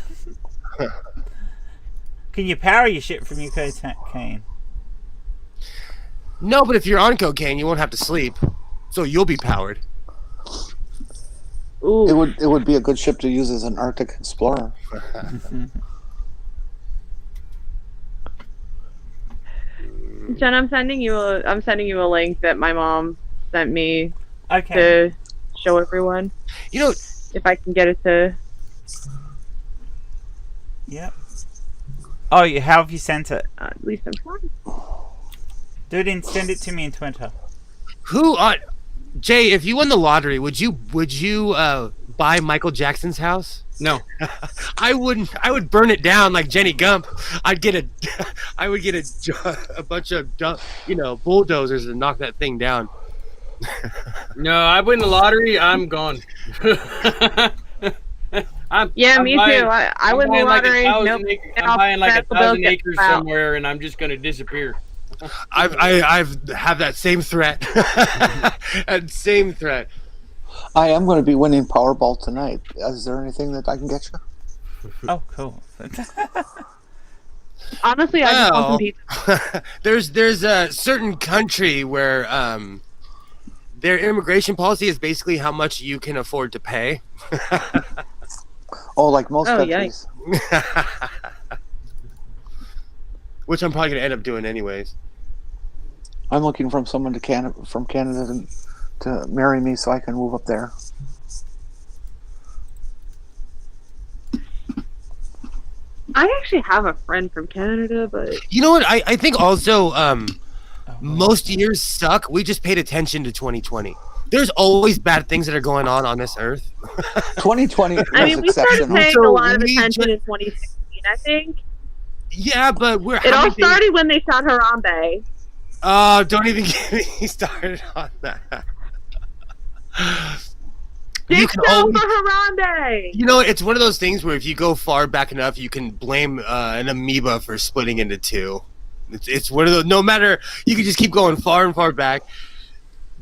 Can you power your ship from your cocaine? no. But if you're on cocaine, you won't have to sleep, so you'll be powered. Ooh. It would be a good ship to use as an Arctic explorer. Jen, I'm sending you a link that my mom sent me Okay. to show everyone. You know, If I can get it to... Yep. Oh, how have you sent it? at least I'm trying. Do it and send it to me in Twitter. who Jay, if you won the lottery, would you buy Michael Jackson's house? No. I wouldn't. I would burn it down like Jenny Gump. I would get a bunch of bulldozers and knock that thing down. No, I win the lottery, I'm gone. I'm Me buying- too. I I'm win the buying like lottery. 1,000 Nope. acres- I'm buying like Medical 1,000 bill gets acres out. somewhere, and I'm just gonna disappear. I've have that same threat. That same threat. I am going to be winning Powerball tonight. Is there anything that I can get you? Oh, cool. Honestly, I just want Well, some pizza. there's a certain country where their immigration policy is basically how much you can afford to pay. Oh, like most Oh, countries. Which I'm probably gonna end up doing anyways. I'm looking for someone from Canada to marry me so I can move up there. I actually have a friend from Canada, but You know what? I think also most years suck. We just paid attention to 2020. There's always bad things that are going on this earth. 2020 was I mean, we started exceptional. paying So a lot of we attention ju- in 2016, I think. Yeah, but we're It all started when they shot Harambe. Oh, don't even get me started on that. You Dick can down always, for Harambe! you know, it's one of those things where if you go far back enough, you can blame an amoeba for splitting into two. It's one of those. No matter, you can just keep going far and far back.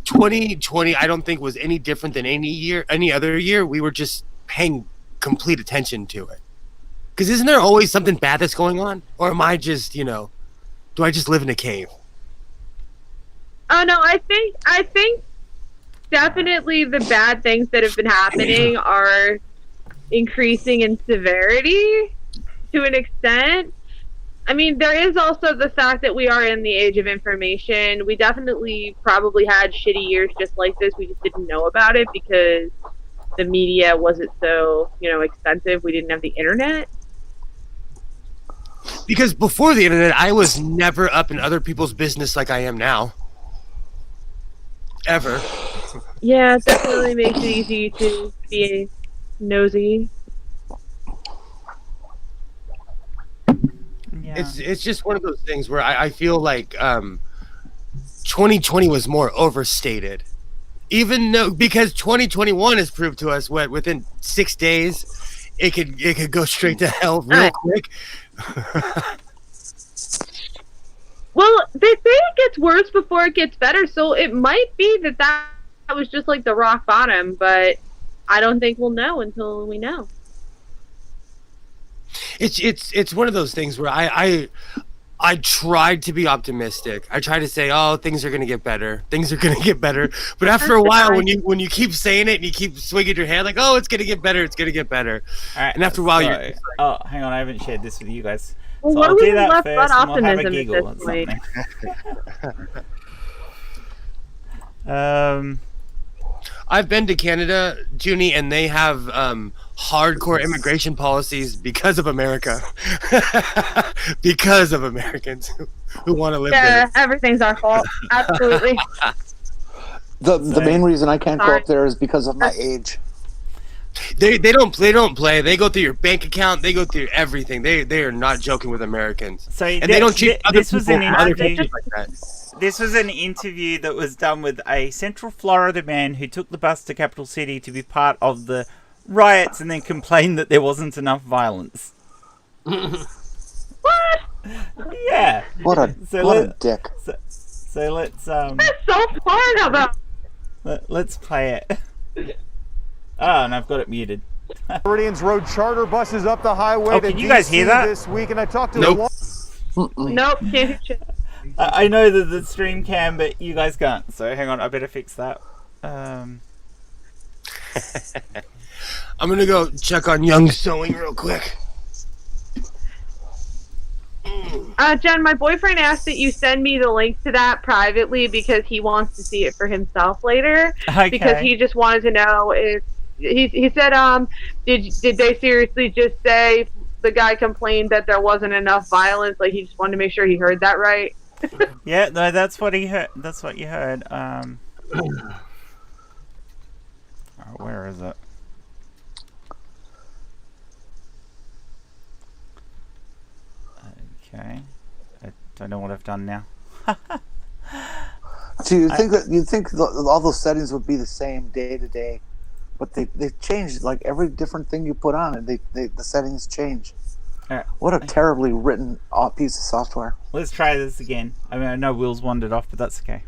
2020, I don't think was any different than any other year. We were just paying complete attention to it. Because isn't there always something bad that's going on, or am I just, do I just live in a cave? Oh no, I think definitely the bad things that have been happening are increasing in severity to an extent. I mean, there is also the fact that we are in the age of information. We definitely probably had shitty years just like this. We just didn't know about it because the media wasn't so, expensive. We didn't have the internet. Because before the internet, I was never up in other people's business like I am now. Ever. Yeah, it definitely makes it easy to be nosy. Yeah. It's just one of those things where I feel like 2020 was more overstated. Even though, because 2021 has proved to us within 6 days it could go straight to hell real quick. Well, they say it gets worse before it gets better, so it might be that was just like the rock bottom, but I don't think we'll know until we know. It's one of those things where I tried to be optimistic. I tried to say, "Oh, things are gonna get better. Things are gonna get better." But after a while, when you keep saying it and you keep swinging your hand like, "Oh, it's gonna get better. It's gonna get better," All right, and after a while, so- you're just like, oh, hang on, I haven't shared this with you guys. Well, So what I'll do we do that left first, but and we'll have a optimism at giggle this at point? something. I've been to Canada, Junie, and they have hardcore immigration policies because of America, because of Americans who want to live Yeah, there. everything's our fault. Absolutely. The main reason I can't go Sorry. up there is because of my age. They don't play. They go through your bank account. They go through everything. They are not joking with Americans, So and they don't treat other this was people an from other interview. countries like that. This was an interview that was done with a Central Florida man who took the bus to Capital City to be part of the riots and then complained that there wasn't enough violence. What? Yeah. What a dick. So let's That's so fun about. let's play it. Oh, and I've got it muted. Floridians rode charter buses up the highway Oh, to can you guys DC hear that? this week, and I talked to Nope. Nope, can't hear shit. I know that the stream can, but you guys can't. So hang on, I better fix that. I'm gonna go check on Young Sewing real quick. Jen, my boyfriend asked that you send me the link to that privately because he wants to see it for himself later. Okay. Because he just wanted to know if he said, did they seriously just say the guy complained that there wasn't enough violence? Like he just wanted to make sure he heard that right. Yeah, no, that's what he heard. That's what you heard. Where is it? Okay, I don't know what I've done now. Do you think all those settings would be the same day to day? But they changed, like every different thing you put on it, the settings change. Alright. What a terribly written piece of software. Let's try this again. I mean, I know Will's wandered off, but that's okay.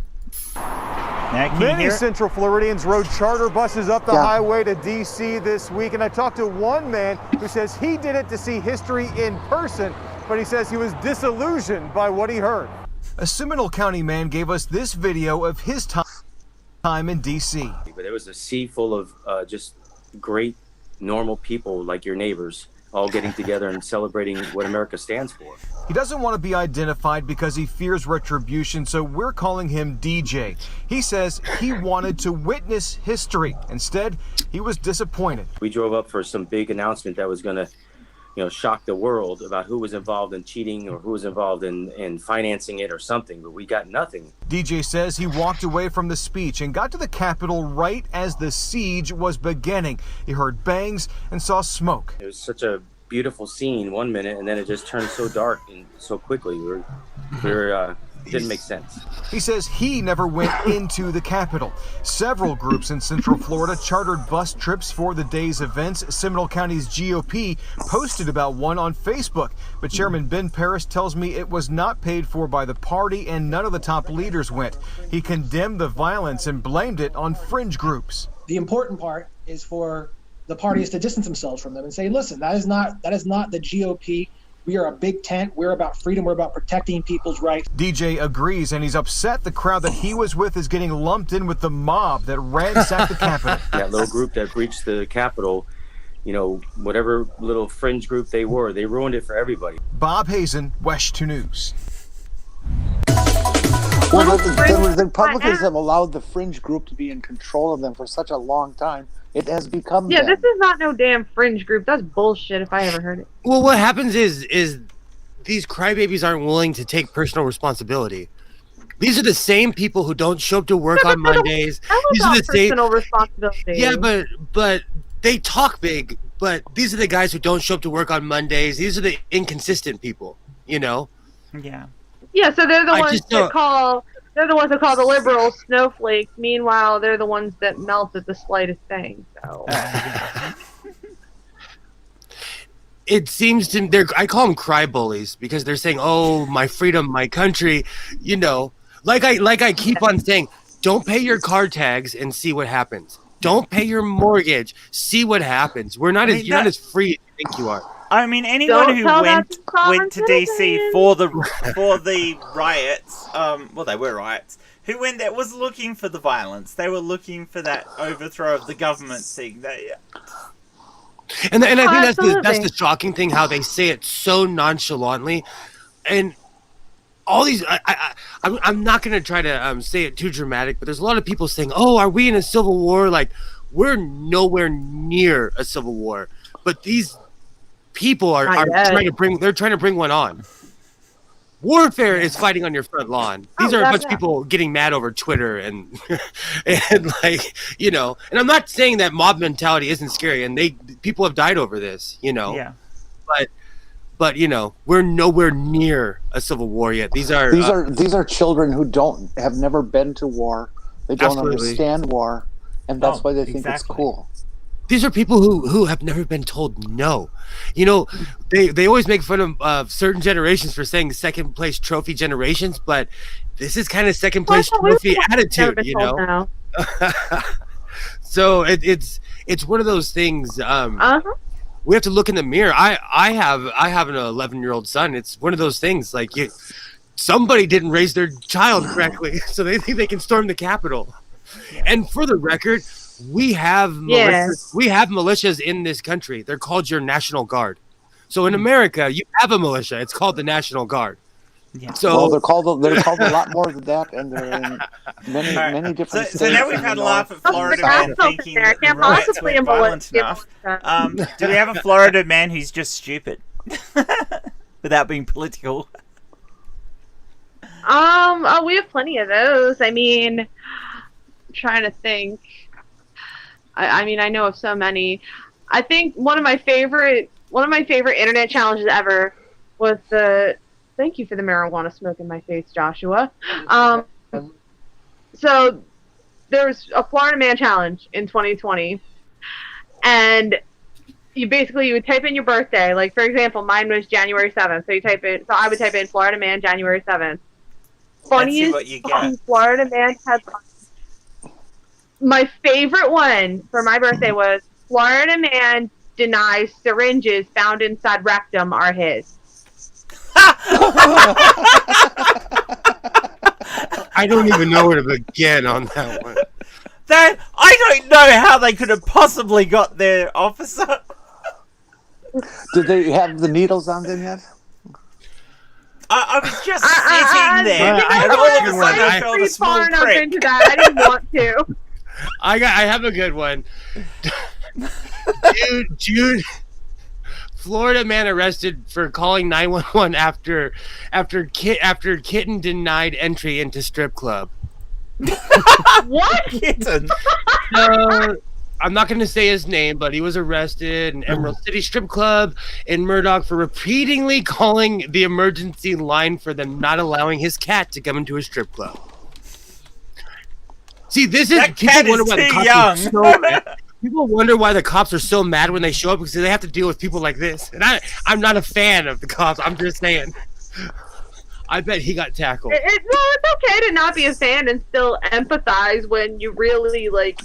Now, can you Many hear it? Central Floridians rode charter buses up the Yeah. highway to DC this week, and I talked to one man who says he did it to see history in person, but he says he was disillusioned by what he heard. A Seminole County man gave us this video of his time in DC. But there was a sea full of just great, normal people like your neighbors all getting together and celebrating what America stands for. He doesn't want to be identified because he fears retribution, so we're calling him DJ. He says he wanted to witness history. Instead, he was disappointed. We drove up for some big announcement that was going to, shock the world about who was involved in cheating or who was involved in financing it or something, but we got nothing. DJ says he walked away from the speech and got to the Capitol right as the siege was beginning. He heard bangs and saw smoke. It was such a beautiful scene 1 minute, and then it just turned so dark and so quickly. It didn't make sense. He says he never went into the Capitol. Several groups in Central Florida chartered bus trips for the day's events. Seminole County's GOP posted about one on Facebook, but Chairman Ben Paris tells me it was not paid for by the party and none of the top leaders went. He condemned the violence and blamed it on fringe groups. The important part is for the parties to distance themselves from them and say, listen, that is not the GOP. We are a big tent. We're about freedom. We're about protecting people's rights. DJ agrees, and he's upset the crowd that he was with is getting lumped in with the mob that ransacked the Capitol. That little group that breached the Capitol, whatever little fringe group they were, they ruined it for everybody. Bob Hazen, WESH 2 News. Well, the Republicans have allowed the fringe group to be in control of them for such a long time. It has become Yeah, them. this is not no damn fringe group. That's bullshit if I ever heard it. Well, what happens is these crybabies aren't willing to take personal responsibility. These are the same people who don't show up to work on Mondays. These are the same personal responsibility. Yeah, but they talk big, but these are the guys who don't show up to work on Mondays. These are the inconsistent people, Yeah. Yeah, so they're the I ones just that don't- call the liberals snowflakes. Meanwhile, they're the ones that melt at the slightest thing. So it seems to I call them cry bullies because they're saying, "Oh, my freedom, my country," Like I keep on saying, don't pay your car tags and see what happens. Don't pay your mortgage, see what happens. You're not as free as you think you are. I mean, anyone Don't who tell that went to to DC citizens. for the riots, well, they were riots. Who went there was looking for the violence. They were looking for that overthrow of the government thing. And I think that's Absolutely. the shocking thing, how they say it so nonchalantly, and all these. I'm not going to try to say it too dramatic, but there's a lot of people saying, "Oh, are we in a civil war?" Like, we're nowhere near a civil war, but these people are trying to bring one on. Warfare is fighting on your front lawn. These are a bunch of people getting mad over Twitter and and I'm not saying that mob mentality isn't scary, and people have died over this, Yeah. but we're nowhere near a civil war yet. These are children who have never been to war. They don't Absolutely. understand war, and that's why they think it's exactly. cool. These are people who have never been told no. They always make fun of certain generations for saying second place trophy generations, but this is kind of second place trophy attitude, Now. So it's one of those things. We have to look in the mirror. I have an 11-year-old son. It's one of those things like somebody didn't raise their child correctly, so they think they can storm the Capitol. And for the record, we have militias in this country. They're called your National Guard. So in America, you have a militia. It's called the National Guard. Yeah. So they're called a lot more than that, and they're in many different states. So now we've had a laugh of Florida That's man over thinking there. that the Can't riots possibly weren't violent enough. enough. Do we have a Florida man who's just stupid? Without being political. We have plenty of those. I mean, I'm trying to think. I mean, I know of so many. I think one of my favorite internet challenges ever was thank you for the marijuana smoke in my face, Joshua. So there was a Florida Man challenge in 2020, and you would type in your birthday. Like, for example, mine was January 7th. So I would type in Florida Man January 7th. Funniest what you get. Florida Man headline. My favorite one for my birthday was Florida Man denies syringes found inside rectum are his. I don't even know where to begin on that one. I don't know how they could have possibly got their officer. Did they have the needles on them yet? I was just sitting there, and all of a sudden I felt a small far enough prick. into that. I didn't want to. I have a good one. June. Florida man arrested for calling 911 after kitten denied entry into strip club. What? Kitten. I'm not going to say his name, but he was arrested in Emerald City Strip Club in Murdoch for repeatedly calling the emergency line for them not allowing his cat to come into a strip club. See, this is That cat people wonder is why the too cops young. are so mad. People wonder why the cops are so mad when they show up because they have to deal with people like this. And I'm not a fan of the cops. I'm just saying. I bet he got tackled. It's okay to not be a fan and still empathize when you really like.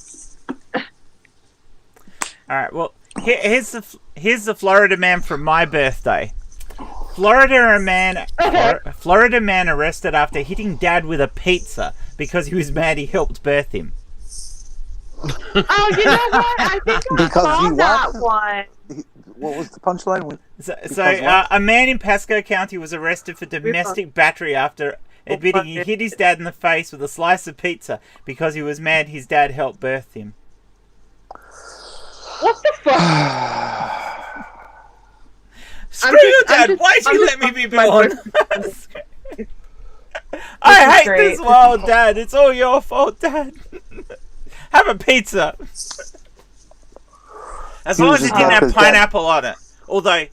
All right. Well, here's the Florida man from my birthday. Florida man arrested after hitting dad with a pizza because he was mad he helped birth him. Oh, you know what? I think I Because saw he that what? one. What was the punchline? So a man in Pasco County was arrested for domestic battery after admitting he hit his dad in the face with a slice of pizza because he was mad his dad helped birth him. What the fuck? Screw you, Dad! Why'd you let me be born? I hate this world, Dad! It's all your fault, Dad! Have a pizza! As long as it didn't have pineapple on it. Although,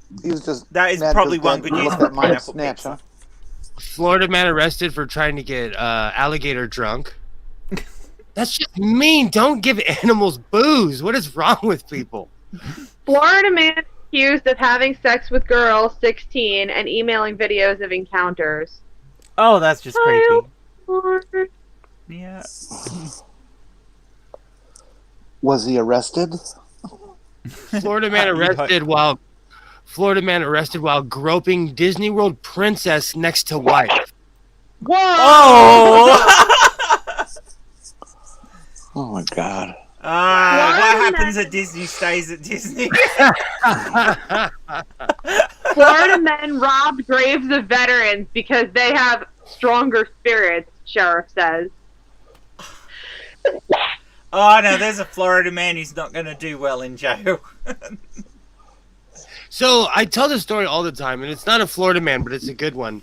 that is probably one good use for pineapple pizza. Florida man arrested for trying to get alligator drunk. That's just mean. Don't give animals booze. What is wrong with people? Florida man accused of having sex with girl 16 and emailing videos of encounters. Oh, that's just creepy. Yeah. Was he arrested? Florida man arrested while groping Disney World princess next to wife. Whoa! Oh! Oh my God. What happens at Disney stays at Disney. Florida men robbed graves of veterans because they have stronger spirits, sheriff says. Oh no, there's a Florida man who's not going to do well in jail. So I tell this story all the time, and it's not a Florida man, but it's a good one.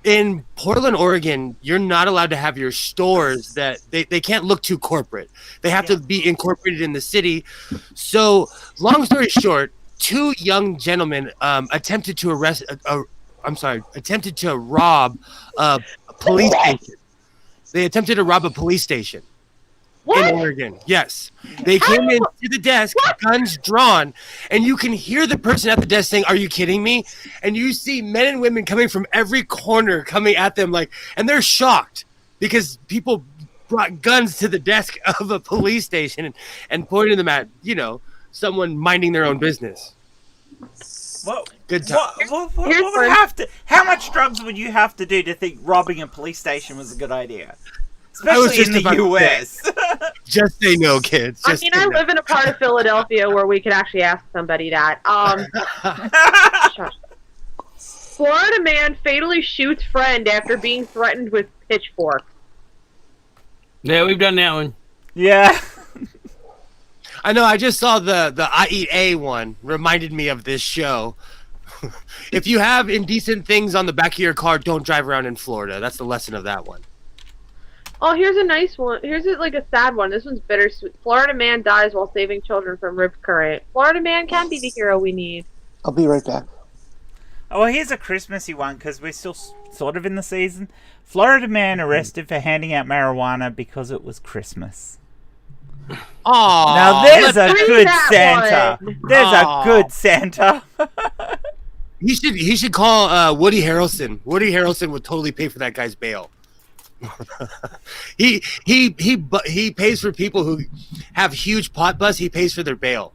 In Portland, Oregon, you're not allowed to have your stores that they can't look too corporate. They have to be incorporated in the city. So long story short, two young gentlemen attempted to rob a police station. They attempted to rob a police station. In Oregon, yes. They came in to the desk, guns drawn, and you can hear the person at the desk saying, "Are you kidding me?" And you see men and women coming from every corner coming at them and they're shocked because people brought guns to the desk of a police station and pointed them at, someone minding their own business. Good time. What would have to? How much drugs would you have to do to think robbing a police station was a good idea? Especially in the U.S. Just say no, kids. I live in a part of Philadelphia where we could actually ask somebody that. Florida man fatally shoots friend after being threatened with pitchfork. Yeah, we've done that one. Yeah. I know. I just saw the I Eat A one. Reminded me of this show. If you have indecent things on the back of your car, don't drive around in Florida. That's the lesson of that one. Oh, here's a nice one. Here's a sad one. This one's bittersweet. Florida man dies while saving children from rip current. Florida man can be the hero we need. I'll be right back. Oh, well, here's a Christmassy one because we're still sort of in the season. Florida man arrested for handing out marijuana because it was Christmas. Oh, now there's a good Santa. There's a good Santa. He should call Woody Harrelson. Woody Harrelson would totally pay for that guy's bail. he pays for people who have huge pot busts. He pays for their bail.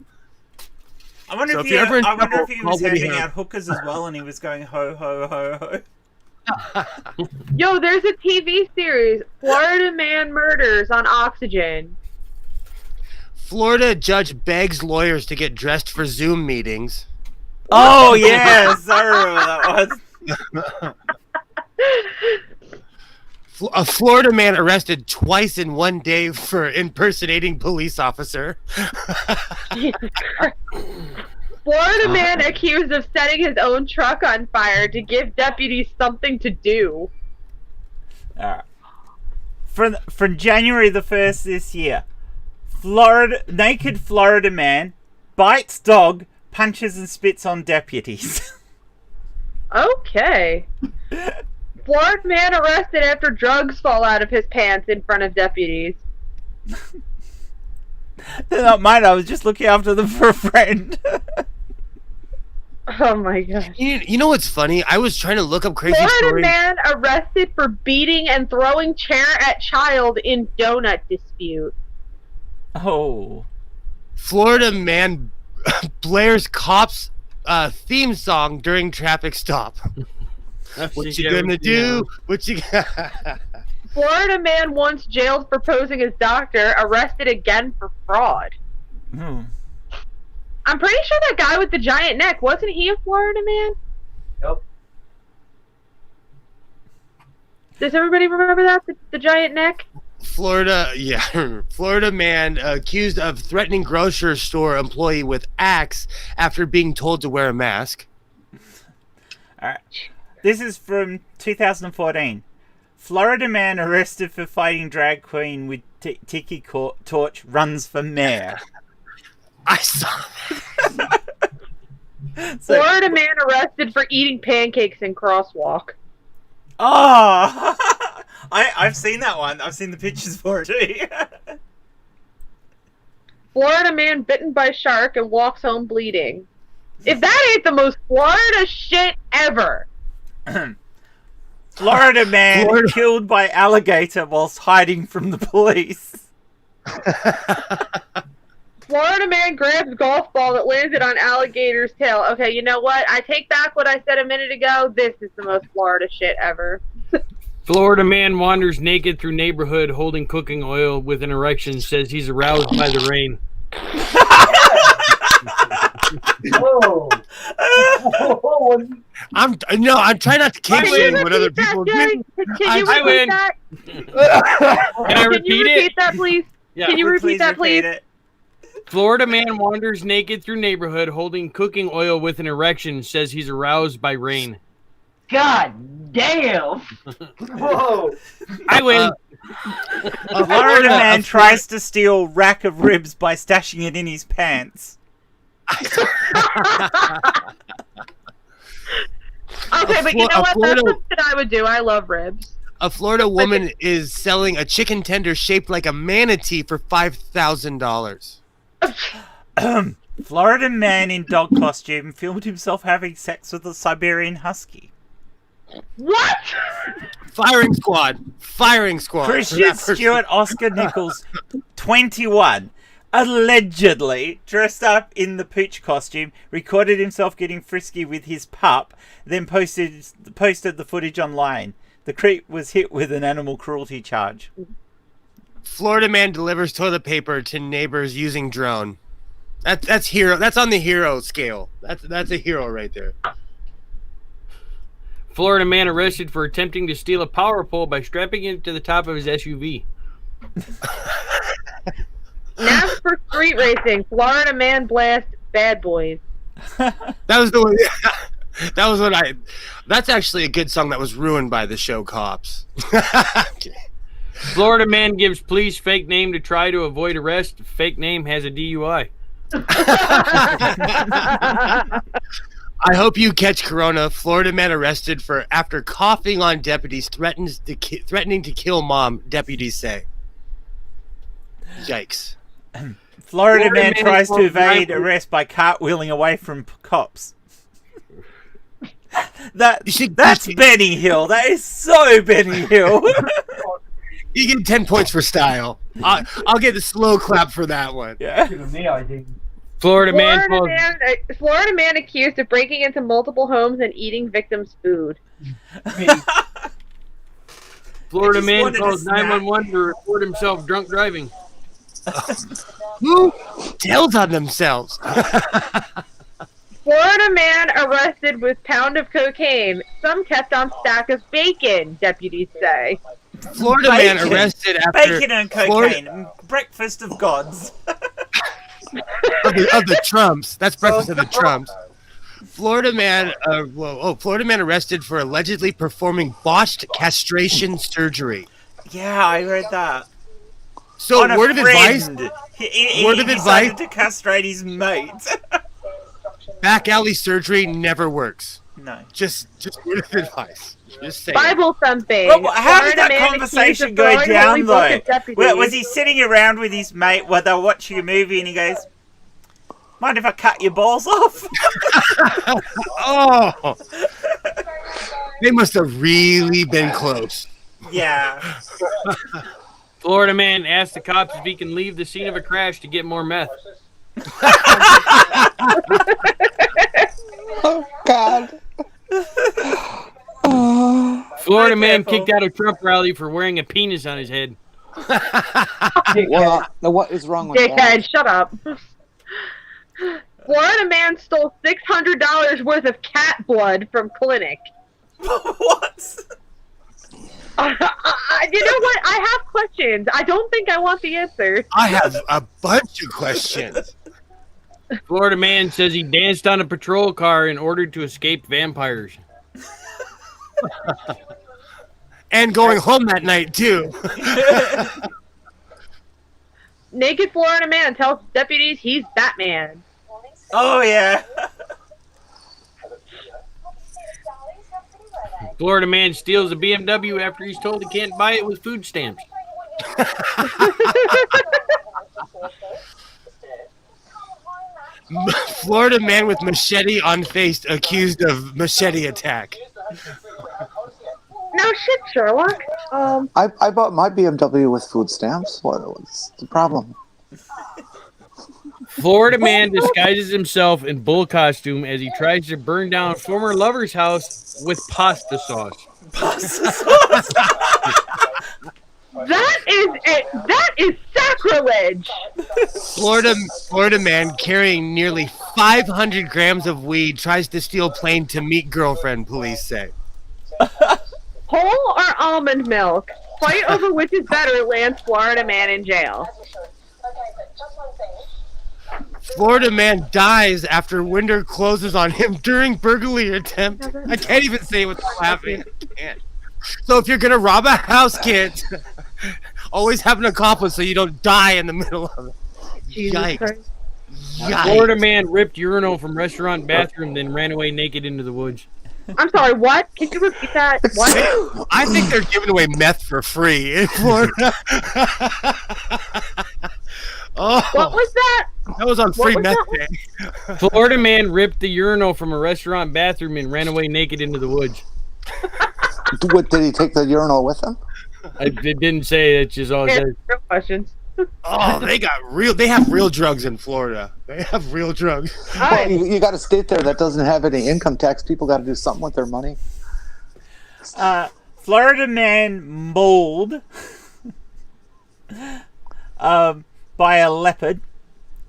I wonder if he was handing out hookers as well, and he was going ho ho ho ho. Yo, there's a TV series, Florida Man Murders on Oxygen. Florida judge begs lawyers to get dressed for Zoom meetings. Oh yes, I remember that one. A Florida man arrested twice in one day for impersonating police officer. Florida man accused of setting his own truck on fire to give deputies something to do. All right. From January the 1st this year, naked Florida man bites dog, punches and spits on deputies. Okay. Florida man arrested after drugs fall out of his pants in front of deputies. They're not mine. I was just looking after them for a friend. Oh my gosh. You know what's funny? I was trying to look up crazy Florida stories. man arrested for beating and throwing chair at child in donut dispute. Oh. Florida man blares cops theme song during traffic stop. What you gonna do? What you? Florida man once jailed for posing as doctor, arrested again for fraud. Hmm. I'm pretty sure that guy with the giant neck, wasn't he a Florida man? Yep. Does everybody remember that? The giant neck? Florida man accused of threatening grocery store employee with axe after being told to wear a mask. All right. This is from 2014. Florida man arrested for fighting drag queen with tiki torch runs for mayor. I saw that. Florida man arrested for eating pancakes in crosswalk. Oh, I've seen that one. I've seen the pictures for it too. Florida man bitten by shark and walks home bleeding. If that ain't the most Florida shit ever. Florida man killed by alligator whilst hiding from the police. Florida man grabs golf ball that landed on alligator's tail. Okay, you know what? I take back what I said a minute ago. This is the most Florida shit ever. Florida man wanders naked through neighborhood holding cooking oil with an erection, says he's aroused by the rain. Whoa. I'm trying not to cash in what other people do. Can you I repeat win. that? Can I Can you repeat repeat it? that, please? Yeah. Can you repeat that, please? it? Florida man wanders naked through neighborhood holding cooking oil with an erection, says he's aroused by rain. God damn. Whoa. I win. Florida man tries to steal rack of ribs by stashing it in his pants. Okay, but you know what? That's something I would do. I love ribs. A Florida woman is selling a chicken tender shaped like a manatee for $5,000. Florida man in dog costume filmed himself having sex with a Siberian husky. What? Firing squad. Christian Stewart Oscar Nichols, 21, allegedly dressed up in the pooch costume, recorded himself getting frisky with his pup, then posted the footage online. The creep was hit with an animal cruelty charge. Florida man delivers toilet paper to neighbors using drone. That's hero. That's on the hero scale. That's a hero right there. Florida man arrested for attempting to steal a power pole by strapping it to the top of his SUV. NASCAR street racing. Florida man blasts bad boys. That was the one. That was what That's actually a good song that was ruined by the show Cops. Florida man gives police fake name to try to avoid arrest. Fake name has a DUI. I hope you catch Corona. Florida man arrested after coughing on deputies, threatening to kill mom. Deputies say. Yikes! Florida man tries to evade arrest by cartwheeling away from cops. That's Benny Hill. That is so Benny Hill. You get 10 points for style. I'll get the slow clap for that one. Yeah. Florida man accused of breaking into multiple homes and eating victims' food. Florida man calls 911 to report himself drunk driving. Who tells on themselves? Florida man arrested with pound of cocaine. Some kept on stack of bacon, deputies say. Florida man arrested after bacon and cocaine. Breakfast of gods. of the Trumps. That's breakfast of the Trumps. Florida man arrested for allegedly performing botched castration surgery. Yeah, I read that. So On a word of advice. friend. He Word of advice. decided to castrate his mate. Back alley surgery never works. No. Just word of advice. Just say Bible thumping. Well, how did Florida that man conversation accused go of throwing down, holy book though? at deputies. Well, was he sitting around with his mate while they were watching a movie and he goes, mind if I cut your balls off? Oh, they must have really been close. Yeah. Florida man asked the cops if he can leave the scene of a crash to get more meth. Oh God. Florida Be man careful. kicked out of Trump rally for wearing a penis on his head. Well, now what is wrong with that? Dickhead, shut up. Florida man stole $600 worth of cat blood from clinic. What? You know what? I have questions. I don't think I want the answer. I have a bunch of questions. Florida man says he danced on a patrol car in order to escape vampires. And going home that night too. Naked Florida man tells deputies he's Batman. Oh, yeah. Florida man steals a BMW after he's told he can't buy it with food stamps. Florida man with machete on face accused of machete attack. No shit, Sherlock. I bought my BMW with food stamps. What's the problem? Florida man disguises himself in bull costume as he tries to burn down former lover's house with pasta sauce. That is sacrilege. Florida man carrying nearly 500 grams of weed tries to steal plane to meet girlfriend, police say. Whole or almond milk? Fight over which is better lands Florida man in jail. Florida man dies after window closes on him during burglary attempt. I can't even say what's laughing. I can't. So if you're gonna rob a house, kids, always have an accomplice so you don't die in the middle of it. Yikes. Christ. Yikes. Florida man ripped urinal from restaurant bathroom, then ran away naked into the woods. I'm sorry, what? Can you repeat that? What? I think they're giving away meth for free in Florida. Oh, What was that? that was on free was meth that? day. Florida man ripped the urinal from a restaurant bathroom and ran away naked into the woods. What, did he take the urinal with him? It didn't say, it just all Yeah, says. real questions. Oh, they have real drugs in Florida. They have real drugs. Well, Alright. you got a state there that doesn't have any income tax. People got to do something with their money. Florida man mauled by a leopard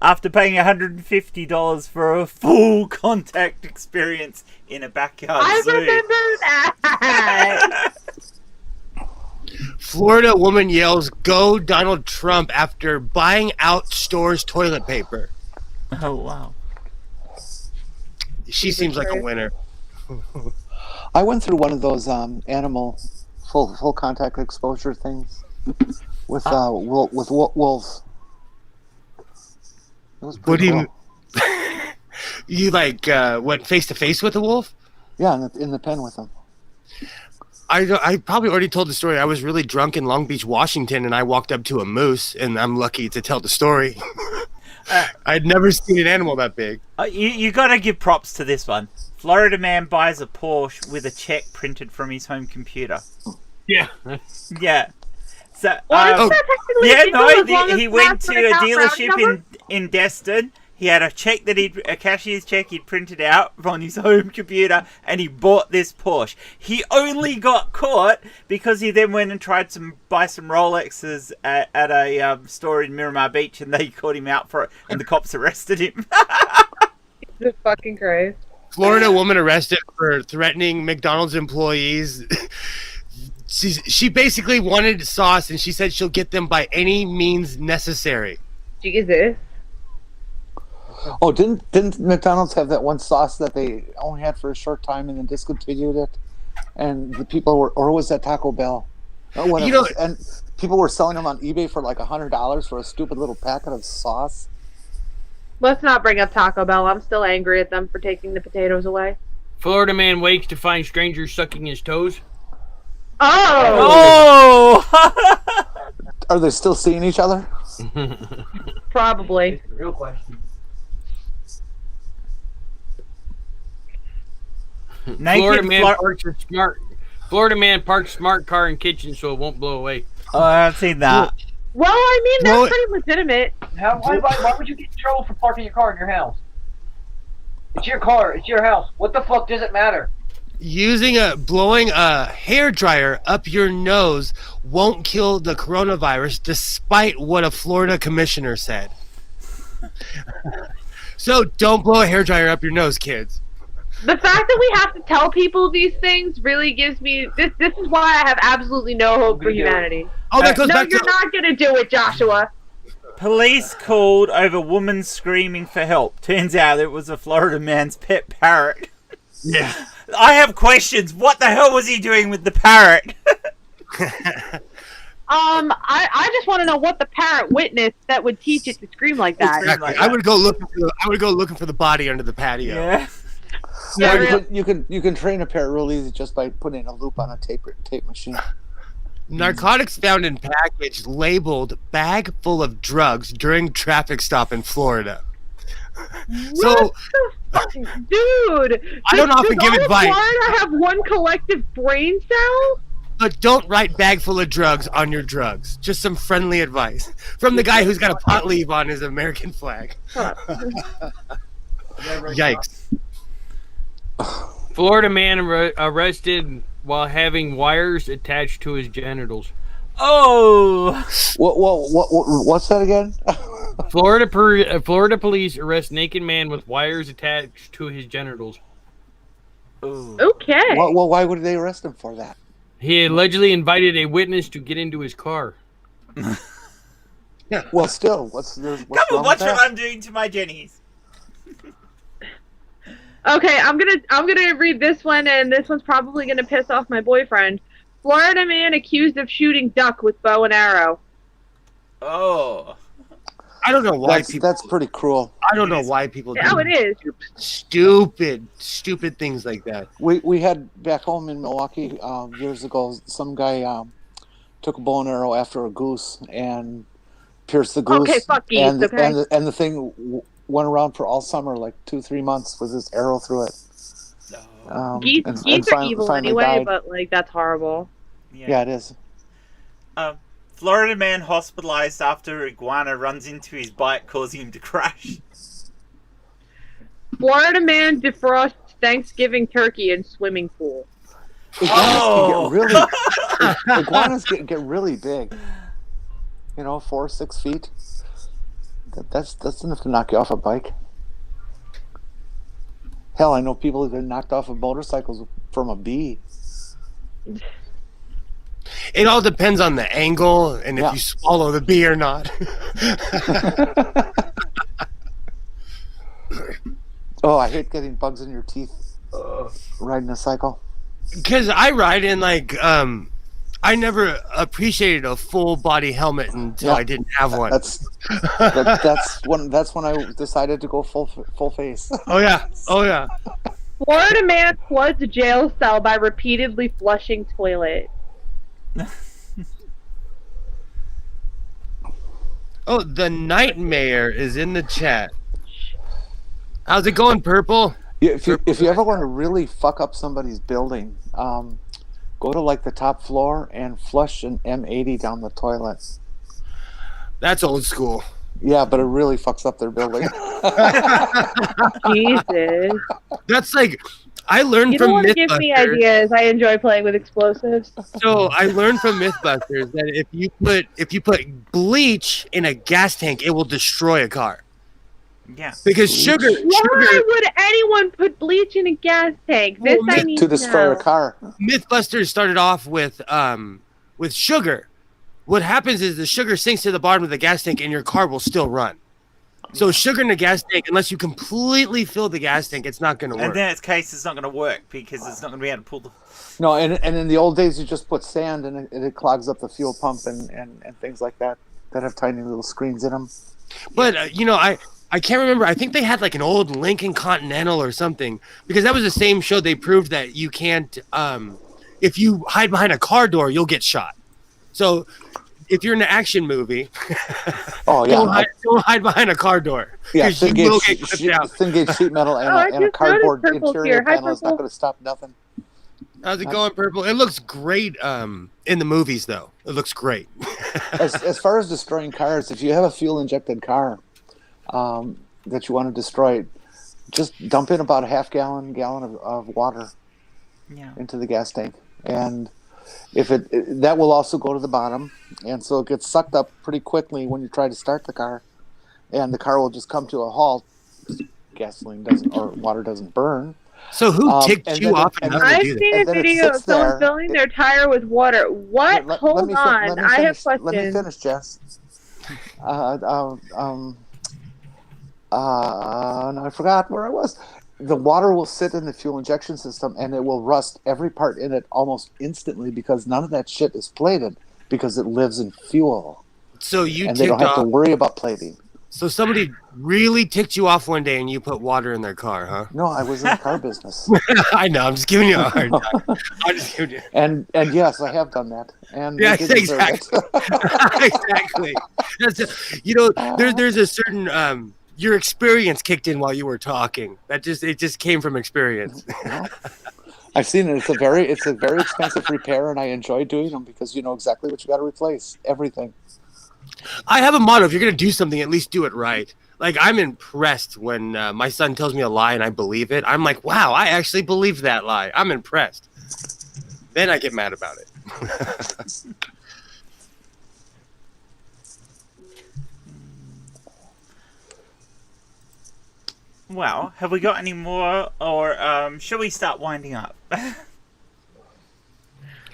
after paying $150 for a full contact experience in a backyard I zoo. remember that. Florida woman yells, "Go Donald Trump," after buying out store's toilet paper. Oh, wow. She seems like a winner. I went through one of those animal full contact exposure things with wolves. It was What pretty do cool. you like went face to face with a wolf? Yeah, in the pen with them. I probably already told the story. I was really drunk in Long Beach, Washington, and I walked up to a moose, and I'm lucky to tell the story. I'd never seen an animal that big. You got to give props to this one. Florida man buys a Porsche with a check printed from his home computer. Yeah. Yeah. So, Well, isn't that technically yeah, illegal no, as long as he the went last to one a is not dealership routing number? in Destin. He had a cashier's check he'd printed out on his home computer, and he bought this Porsche. He only got caught because he then went and tried to buy some Rolexes at a store in Miramar Beach, and they caught him out for it, and the cops arrested him. Jesus fucking Christ. Florida woman arrested for threatening McDonald's employees. She basically wanted sauce, and she said she'll get them by any means necessary. Jesus. Oh, didn't McDonald's have that one sauce that they only had for a short time and then discontinued it? And the people were, or was that Taco Bell? Oh, You know- and people were selling them on eBay for like $100 for a stupid little packet of sauce. Let's not bring up Taco Bell. I'm still angry at them for taking the potatoes away. Florida man wakes to find strangers sucking his toes. Oh! Oh! Are they still seeing each other? Probably. It's the real question. Florida man parks smart car in kitchen so it won't blow away. Oh, I've seen that. Well, I mean, that's Well- pretty legitimate. Why would you get in trouble for parking your car in your house? It's your car. It's your house. What the fuck does it matter? Blowing a hair dryer up your nose won't kill the coronavirus, despite what a Florida commissioner said. So don't blow a hair dryer up your nose, kids. The fact that we have to tell people these things really gives me this is why I have absolutely no hope for humanity. Oh, that goes No, back you're to not gonna do it, Joshua. Police called over woman screaming for help. Turns out it was a Florida man's pet parrot. yeah. I have questions. What the hell was he doing with the parrot? I just want to know what the parrot witnessed that would teach it to scream like that. Exactly. I would go looking for the body under the patio. Yeah. Yeah, Or really. you can train a parrot real easy just by putting a loop on a tape machine. Narcotics found in package labeled bag full of drugs during traffic stop in Florida. So What the fuck? Dude! I don't often does give all of advice. Florida have one collective brain cell? but don't write bag full of drugs on your drugs. Just some friendly advice from the guy who's got a pot leaf on his American flag. Yikes. Florida man arrested while having wires attached to his genitals. Oh! What's that again? Florida police arrest naked man with wires attached to his genitals. Okay. Well, why would they arrest him for that? He allegedly invited a witness to get into his car. Well, still, what's Come wrong on, with watch that? what I'm doing to my Jennies. Okay, I'm gonna read this one, and this one's probably gonna piss off my boyfriend. Florida man accused of shooting duck with bow and arrow. Oh. I don't know why people. That's pretty cruel. I don't know why people do Oh, it is. stupid things like that. We had back home in Milwaukee years ago. Some guy took a bow and arrow after a goose and pierced the goose. Okay, fuck geese, and, okay. and the thing went around for all summer, like 2-3 months, with this arrow through it. Geese are evil finally anyway, died. but like that's horrible. Yeah, it is. Florida man hospitalized after iguana runs into his bike, causing him to crash. Florida man defrosts Thanksgiving turkey in swimming pool. Iguanas get really big. 4-6 feet. That's enough to knock you off a bike. Hell, I know people who've been knocked off of motorcycles from a bee. It all depends on the angle and if you swallow the bee or not. Oh, I hate getting bugs in your teeth riding a cycle. Because I ride in I never appreciated a full body helmet until I didn't have one. That's when I decided to go full face. Oh yeah. Florida man floods a jail cell by repeatedly flushing toilet. Oh, the Nightmare is in the chat. How's it going, Purple? Yeah, if you ever want to really fuck up somebody's building, go to the top floor and flush an M80 down the toilet. That's old school. Yeah, but it really fucks up their building. Jesus. That's like, I learned You don't from want to give me Mythbusters. ideas. I enjoy playing with explosives. So I learned from Mythbusters that if you put bleach in a gas tank, it will destroy a car. Yeah. Because sugar Why would anyone put bleach in a gas tank? This I need to destroy know. a car. Mythbusters started off with sugar. What happens is the sugar sinks to the bottom of the gas tank and your car will still run. So sugar in the gas tank, unless you completely fill the gas tank, it's not going to work. And in its case, it's not going to work because it's not going to be able to pull the. No, and in the old days, you just put sand and it clogs up the fuel pump and things like that have tiny little screens in them. But I can't remember. I think they had like an old Lincoln Continental or something, because that was the same show. They proved that you can't, if you hide behind a car door, you'll get shot. So if you're in an action movie, don't hide behind a car door. Yeah, because you will get clipped out. thin gauge sheet metal and a cardboard interior panel is not going to stop nothing. How's it going, Purple? It looks great in the movies, though. It looks great. As far as destroying cars, if you have a fuel-injected car that you want to destroy, just dump in about a half gallon of water into the gas tank. And if that will also go to the bottom. And so it gets sucked up pretty quickly when you try to start the car. And the car will just come to a halt. Gasoline doesn't, or water doesn't burn. So who ticked you off enough to I've do that? seen a video of someone filling their tire with water. What? Hold on. I have questions. Let me finish, Jess. No, I forgot where I was. The water will sit in the fuel injection system and it will rust every part in it almost instantly because none of that shit is plated because it lives in fuel. So you and they don't have to worry about plating. So somebody really ticked you off one day and you put water in their car, huh? No, I was in the car business. I know. I'm just giving you a hard time. I'm just giving you. And yes, I have done that. And yeah, they did deserve exactly. it. Exactly. There's a certain your experience kicked in while you were talking. It just came from experience. I've seen it. It's a very expensive repair, and I enjoy doing them because you know exactly what you got to replace. Everything. I have a motto: if you're gonna do something, at least do it right. Like, I'm impressed when my son tells me a lie and I believe it. I'm like, wow, I actually believed that lie. I'm impressed. Then I get mad about it. Well, have we got any more, or should we start winding up?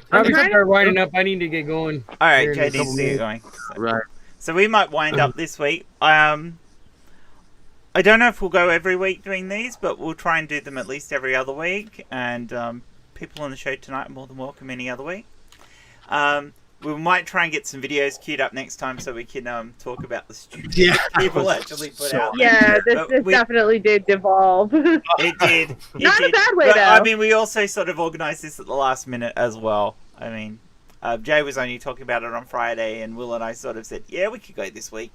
Probably start winding up. I need to get going. All right, JD, needs to get going. Right. So we might wind up this week. I don't know if we'll go every week doing these, but we'll try and do them at least every other week. And people on the show tonight are more than welcome any other week. We might try and get some videos queued up next time so we can talk about the stupid people actually put out. Yeah, this definitely did devolve. It did. Not in a bad way, but, though. I mean, we also sort of organised this at the last minute as well. I mean, Jay was only talking about it on Friday, and Will and I sort of said, yeah, we could go this week.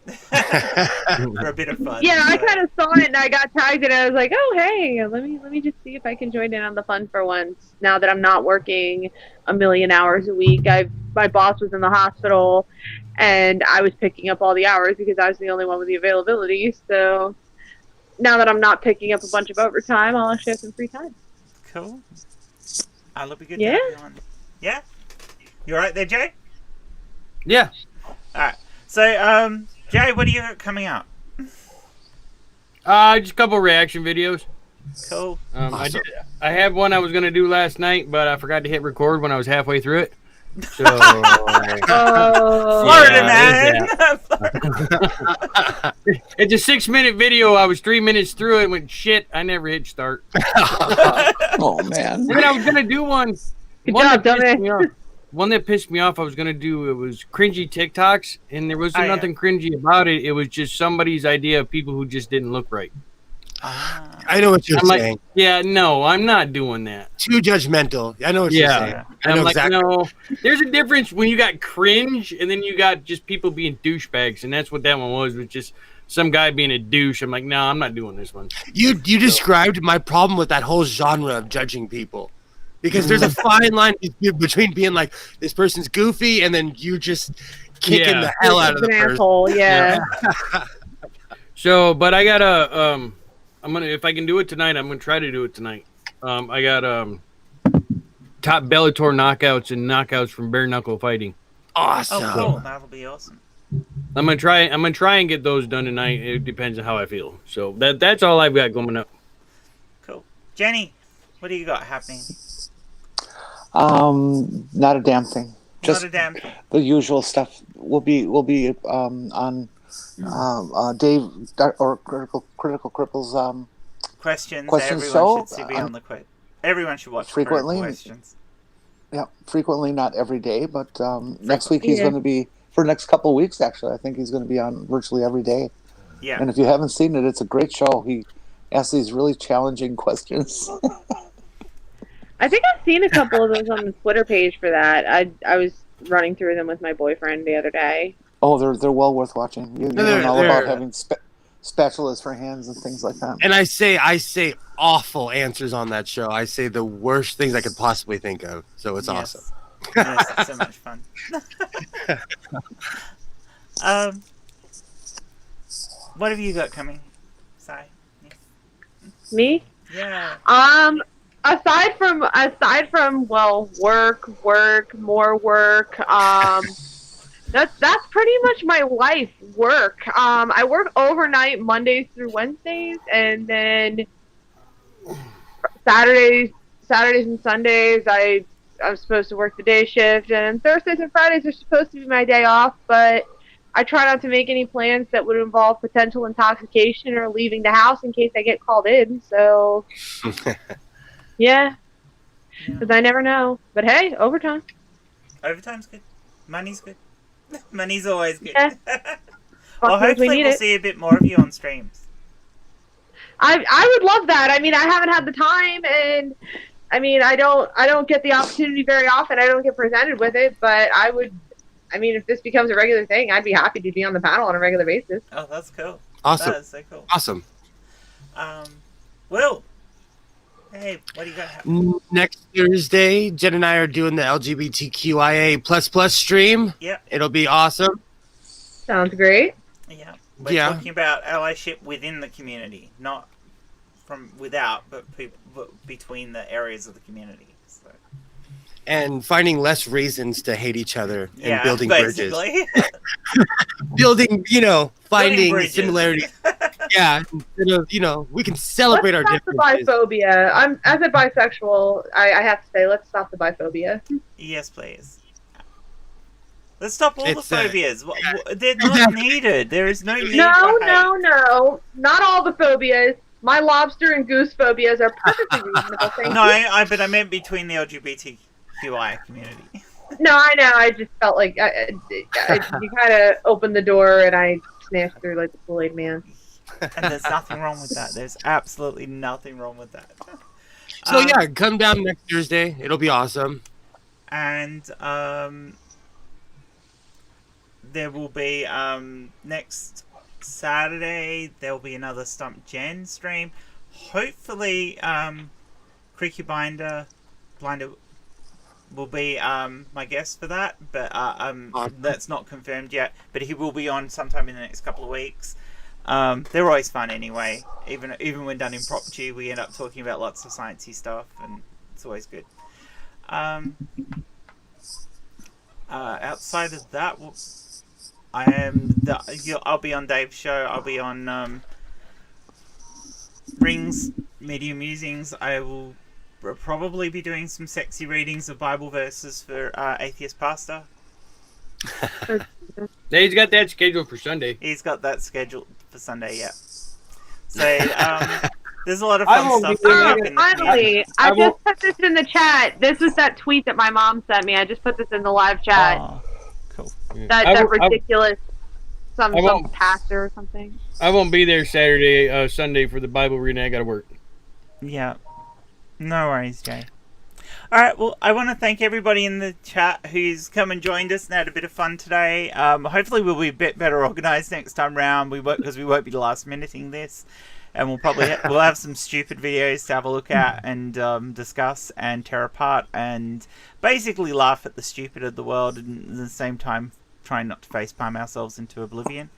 For a bit of fun. Yeah, I kind of saw it and I got tagged and I was like, oh hey, let me just see if I can join in on the fun for once. Now that I'm not working a million hours a week, my boss was in the hospital and I was picking up all the hours because I was the only one with the availability. So now that I'm not picking up a bunch of overtime, I'll actually have some free time. Cool. I'll be good. Yeah. To have you on. Yeah. You alright there, Jay? Yeah. Alright. So, Jay, what do you got coming out? Just a couple reaction videos. Cool. I had one I was gonna do last night, but I forgot to hit record when I was halfway through it. So, Florida man. It's a 6-minute video. I was 3 minutes through it and went, shit, I never hit start. Oh man. And then I was gonna do one. Good job, dummy. One that pissed me off, I was going to do, it was cringy TikToks, and there wasn't nothing cringy about it. It was just somebody's idea of people who just didn't look right. I know what you're saying. Like, yeah, no, I'm not doing that. Too judgmental. I know what you're saying. I know I'm exactly. like, no, there's a difference when you got cringe, and then you got just people being douchebags, and that's what that one was just some guy being a douche. I'm like, no, I'm not doing this one. You described my problem with that whole genre of judging people. because there's a fine line between being like this person's goofy and then you just kicking the hell out of the An person. asshole, yeah. So, but I gotta I'm gonna, if I can do it tonight, I'm gonna try to do it tonight. I got top Bellator knockouts and knockouts from bare knuckle fighting. Awesome. Oh, cool. That'll be awesome. I'm gonna try and get those done tonight. It depends on how I feel. So that's all I've got coming up. Cool. Jenny, what do you got happening? Not a damn thing. Just Not a damn thing. the usual stuff. We'll be on Dave or Critical Cripples Questions. Questions Everyone show, should be on the Everyone should watch frequently. Questions. Yeah, frequently, not every day, but next week he's Yeah. going to be, for the next couple of weeks actually, I think he's going to be on virtually every day. Yeah. And if you haven't seen it, it's a great show. He asks these really challenging questions. I think I've seen a couple of those on the Twitter page for that. I was running through them with my boyfriend the other day. Oh, they're well worth watching. You They're- know all about they're- having spatulas for hands and things like that. And I say awful answers on that show. I say the worst things I could possibly think of. So it's Yes. awesome. Yes, it's so much fun. What have you got coming, Sai? Me? Yeah. Aside from well, work, more work. That's pretty much my life. Work. I work overnight Mondays through Wednesdays, and then Saturdays and Sundays I'm supposed to work the day shift, and Thursdays and Fridays are supposed to be my day off, but I try not to make any plans that would involve potential intoxication or leaving the house in case I get called in. So, yeah, because I never know. But hey, overtime. Overtime's good. Money's good. Money's always good. Yeah. Well, Fuck knows we hopefully need we'll it. see a bit more of you on streams. I would love that. I mean, I haven't had the time, and I mean, I don't get the opportunity very often. I don't get presented with it, but I would. I mean, if this becomes a regular thing, I'd be happy to be on the panel on a regular basis. Oh, that's cool. Awesome. That is so cool. Awesome. Will. Hey, what do you got happening? Next Thursday, Jen and I are doing the LGBTQIA++ stream. Yeah. It'll be awesome. Sounds great. Yeah. We're Yeah. talking about allyship within the community, not from without, but between the areas of the community. So. And finding less reasons to hate each other and Yeah, building bridges. basically. Building, finding bridges. similarities. Yeah, instead of, we can celebrate our Let's stop the differences. biphobia. As a bisexual, I have to say, let's stop the biphobia. Yes, please. Let's stop all It's, the phobias. They're not needed. There is no need No, for hate. no, not all the phobias. My lobster and goose phobias are perfectly reasonable. Thank No, you. but I meant between the LGBTQI community. No, I know. I just felt like you kind of opened the door and I smashed through like the Kool-Aid man. And there's nothing wrong with that. There's absolutely nothing wrong with that. So yeah, come down next Thursday. It'll be awesome. And there will be next Saturday there will be another Stump Jen stream. Hopefully Creaky Blinder will be my guest for that, but that's not confirmed yet. But he will be on sometime in the next couple of weeks. They're always fun anyway. Even when done in Prop G, we end up talking about lots of sciencey stuff, and it's always good. Outside of that, I'll be on Dave's show. I'll be on Rings Media Musings. I will probably be doing some sexy readings of Bible verses for Atheist Pastor. Yeah, he's got that scheduled for Sunday. He's got that scheduled for Sunday, yeah. So there's a lot of I fun won't stuff be there. coming up in the Finally, community. I I won't- just put this in the chat. This was that tweet that my mom sent me. I just put this in the live chat. Aw, cool. that I that won't- I- ridiculous some I won't- pastor or something. I won't be there Sunday for the Bible reading. I got to work. Yeah. No worries, Jay. Alright, well, I want to thank everybody in the chat who's come and joined us and had a bit of fun today. Hopefully we'll be a bit better organised next time round. Because we won't be last minuting this. and we'll probably we'll have some stupid videos to have a look at and discuss and tear apart and basically laugh at the stupid of the world, and at the same time trying not to facepalm ourselves into oblivion.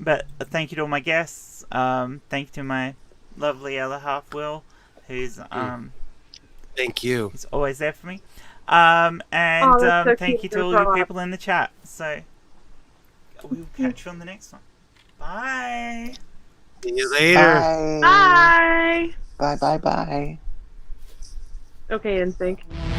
But thank you to all my guests. Thank you to my lovely other half, Will, who's Thank you. he's always there for me. And that's so thank you cute. to all They're you so people in the chat. So we'll catch you on the next one. Bye. See you later. Bye. Bye. Bye. Bye. Bye. Okay, NSYNC.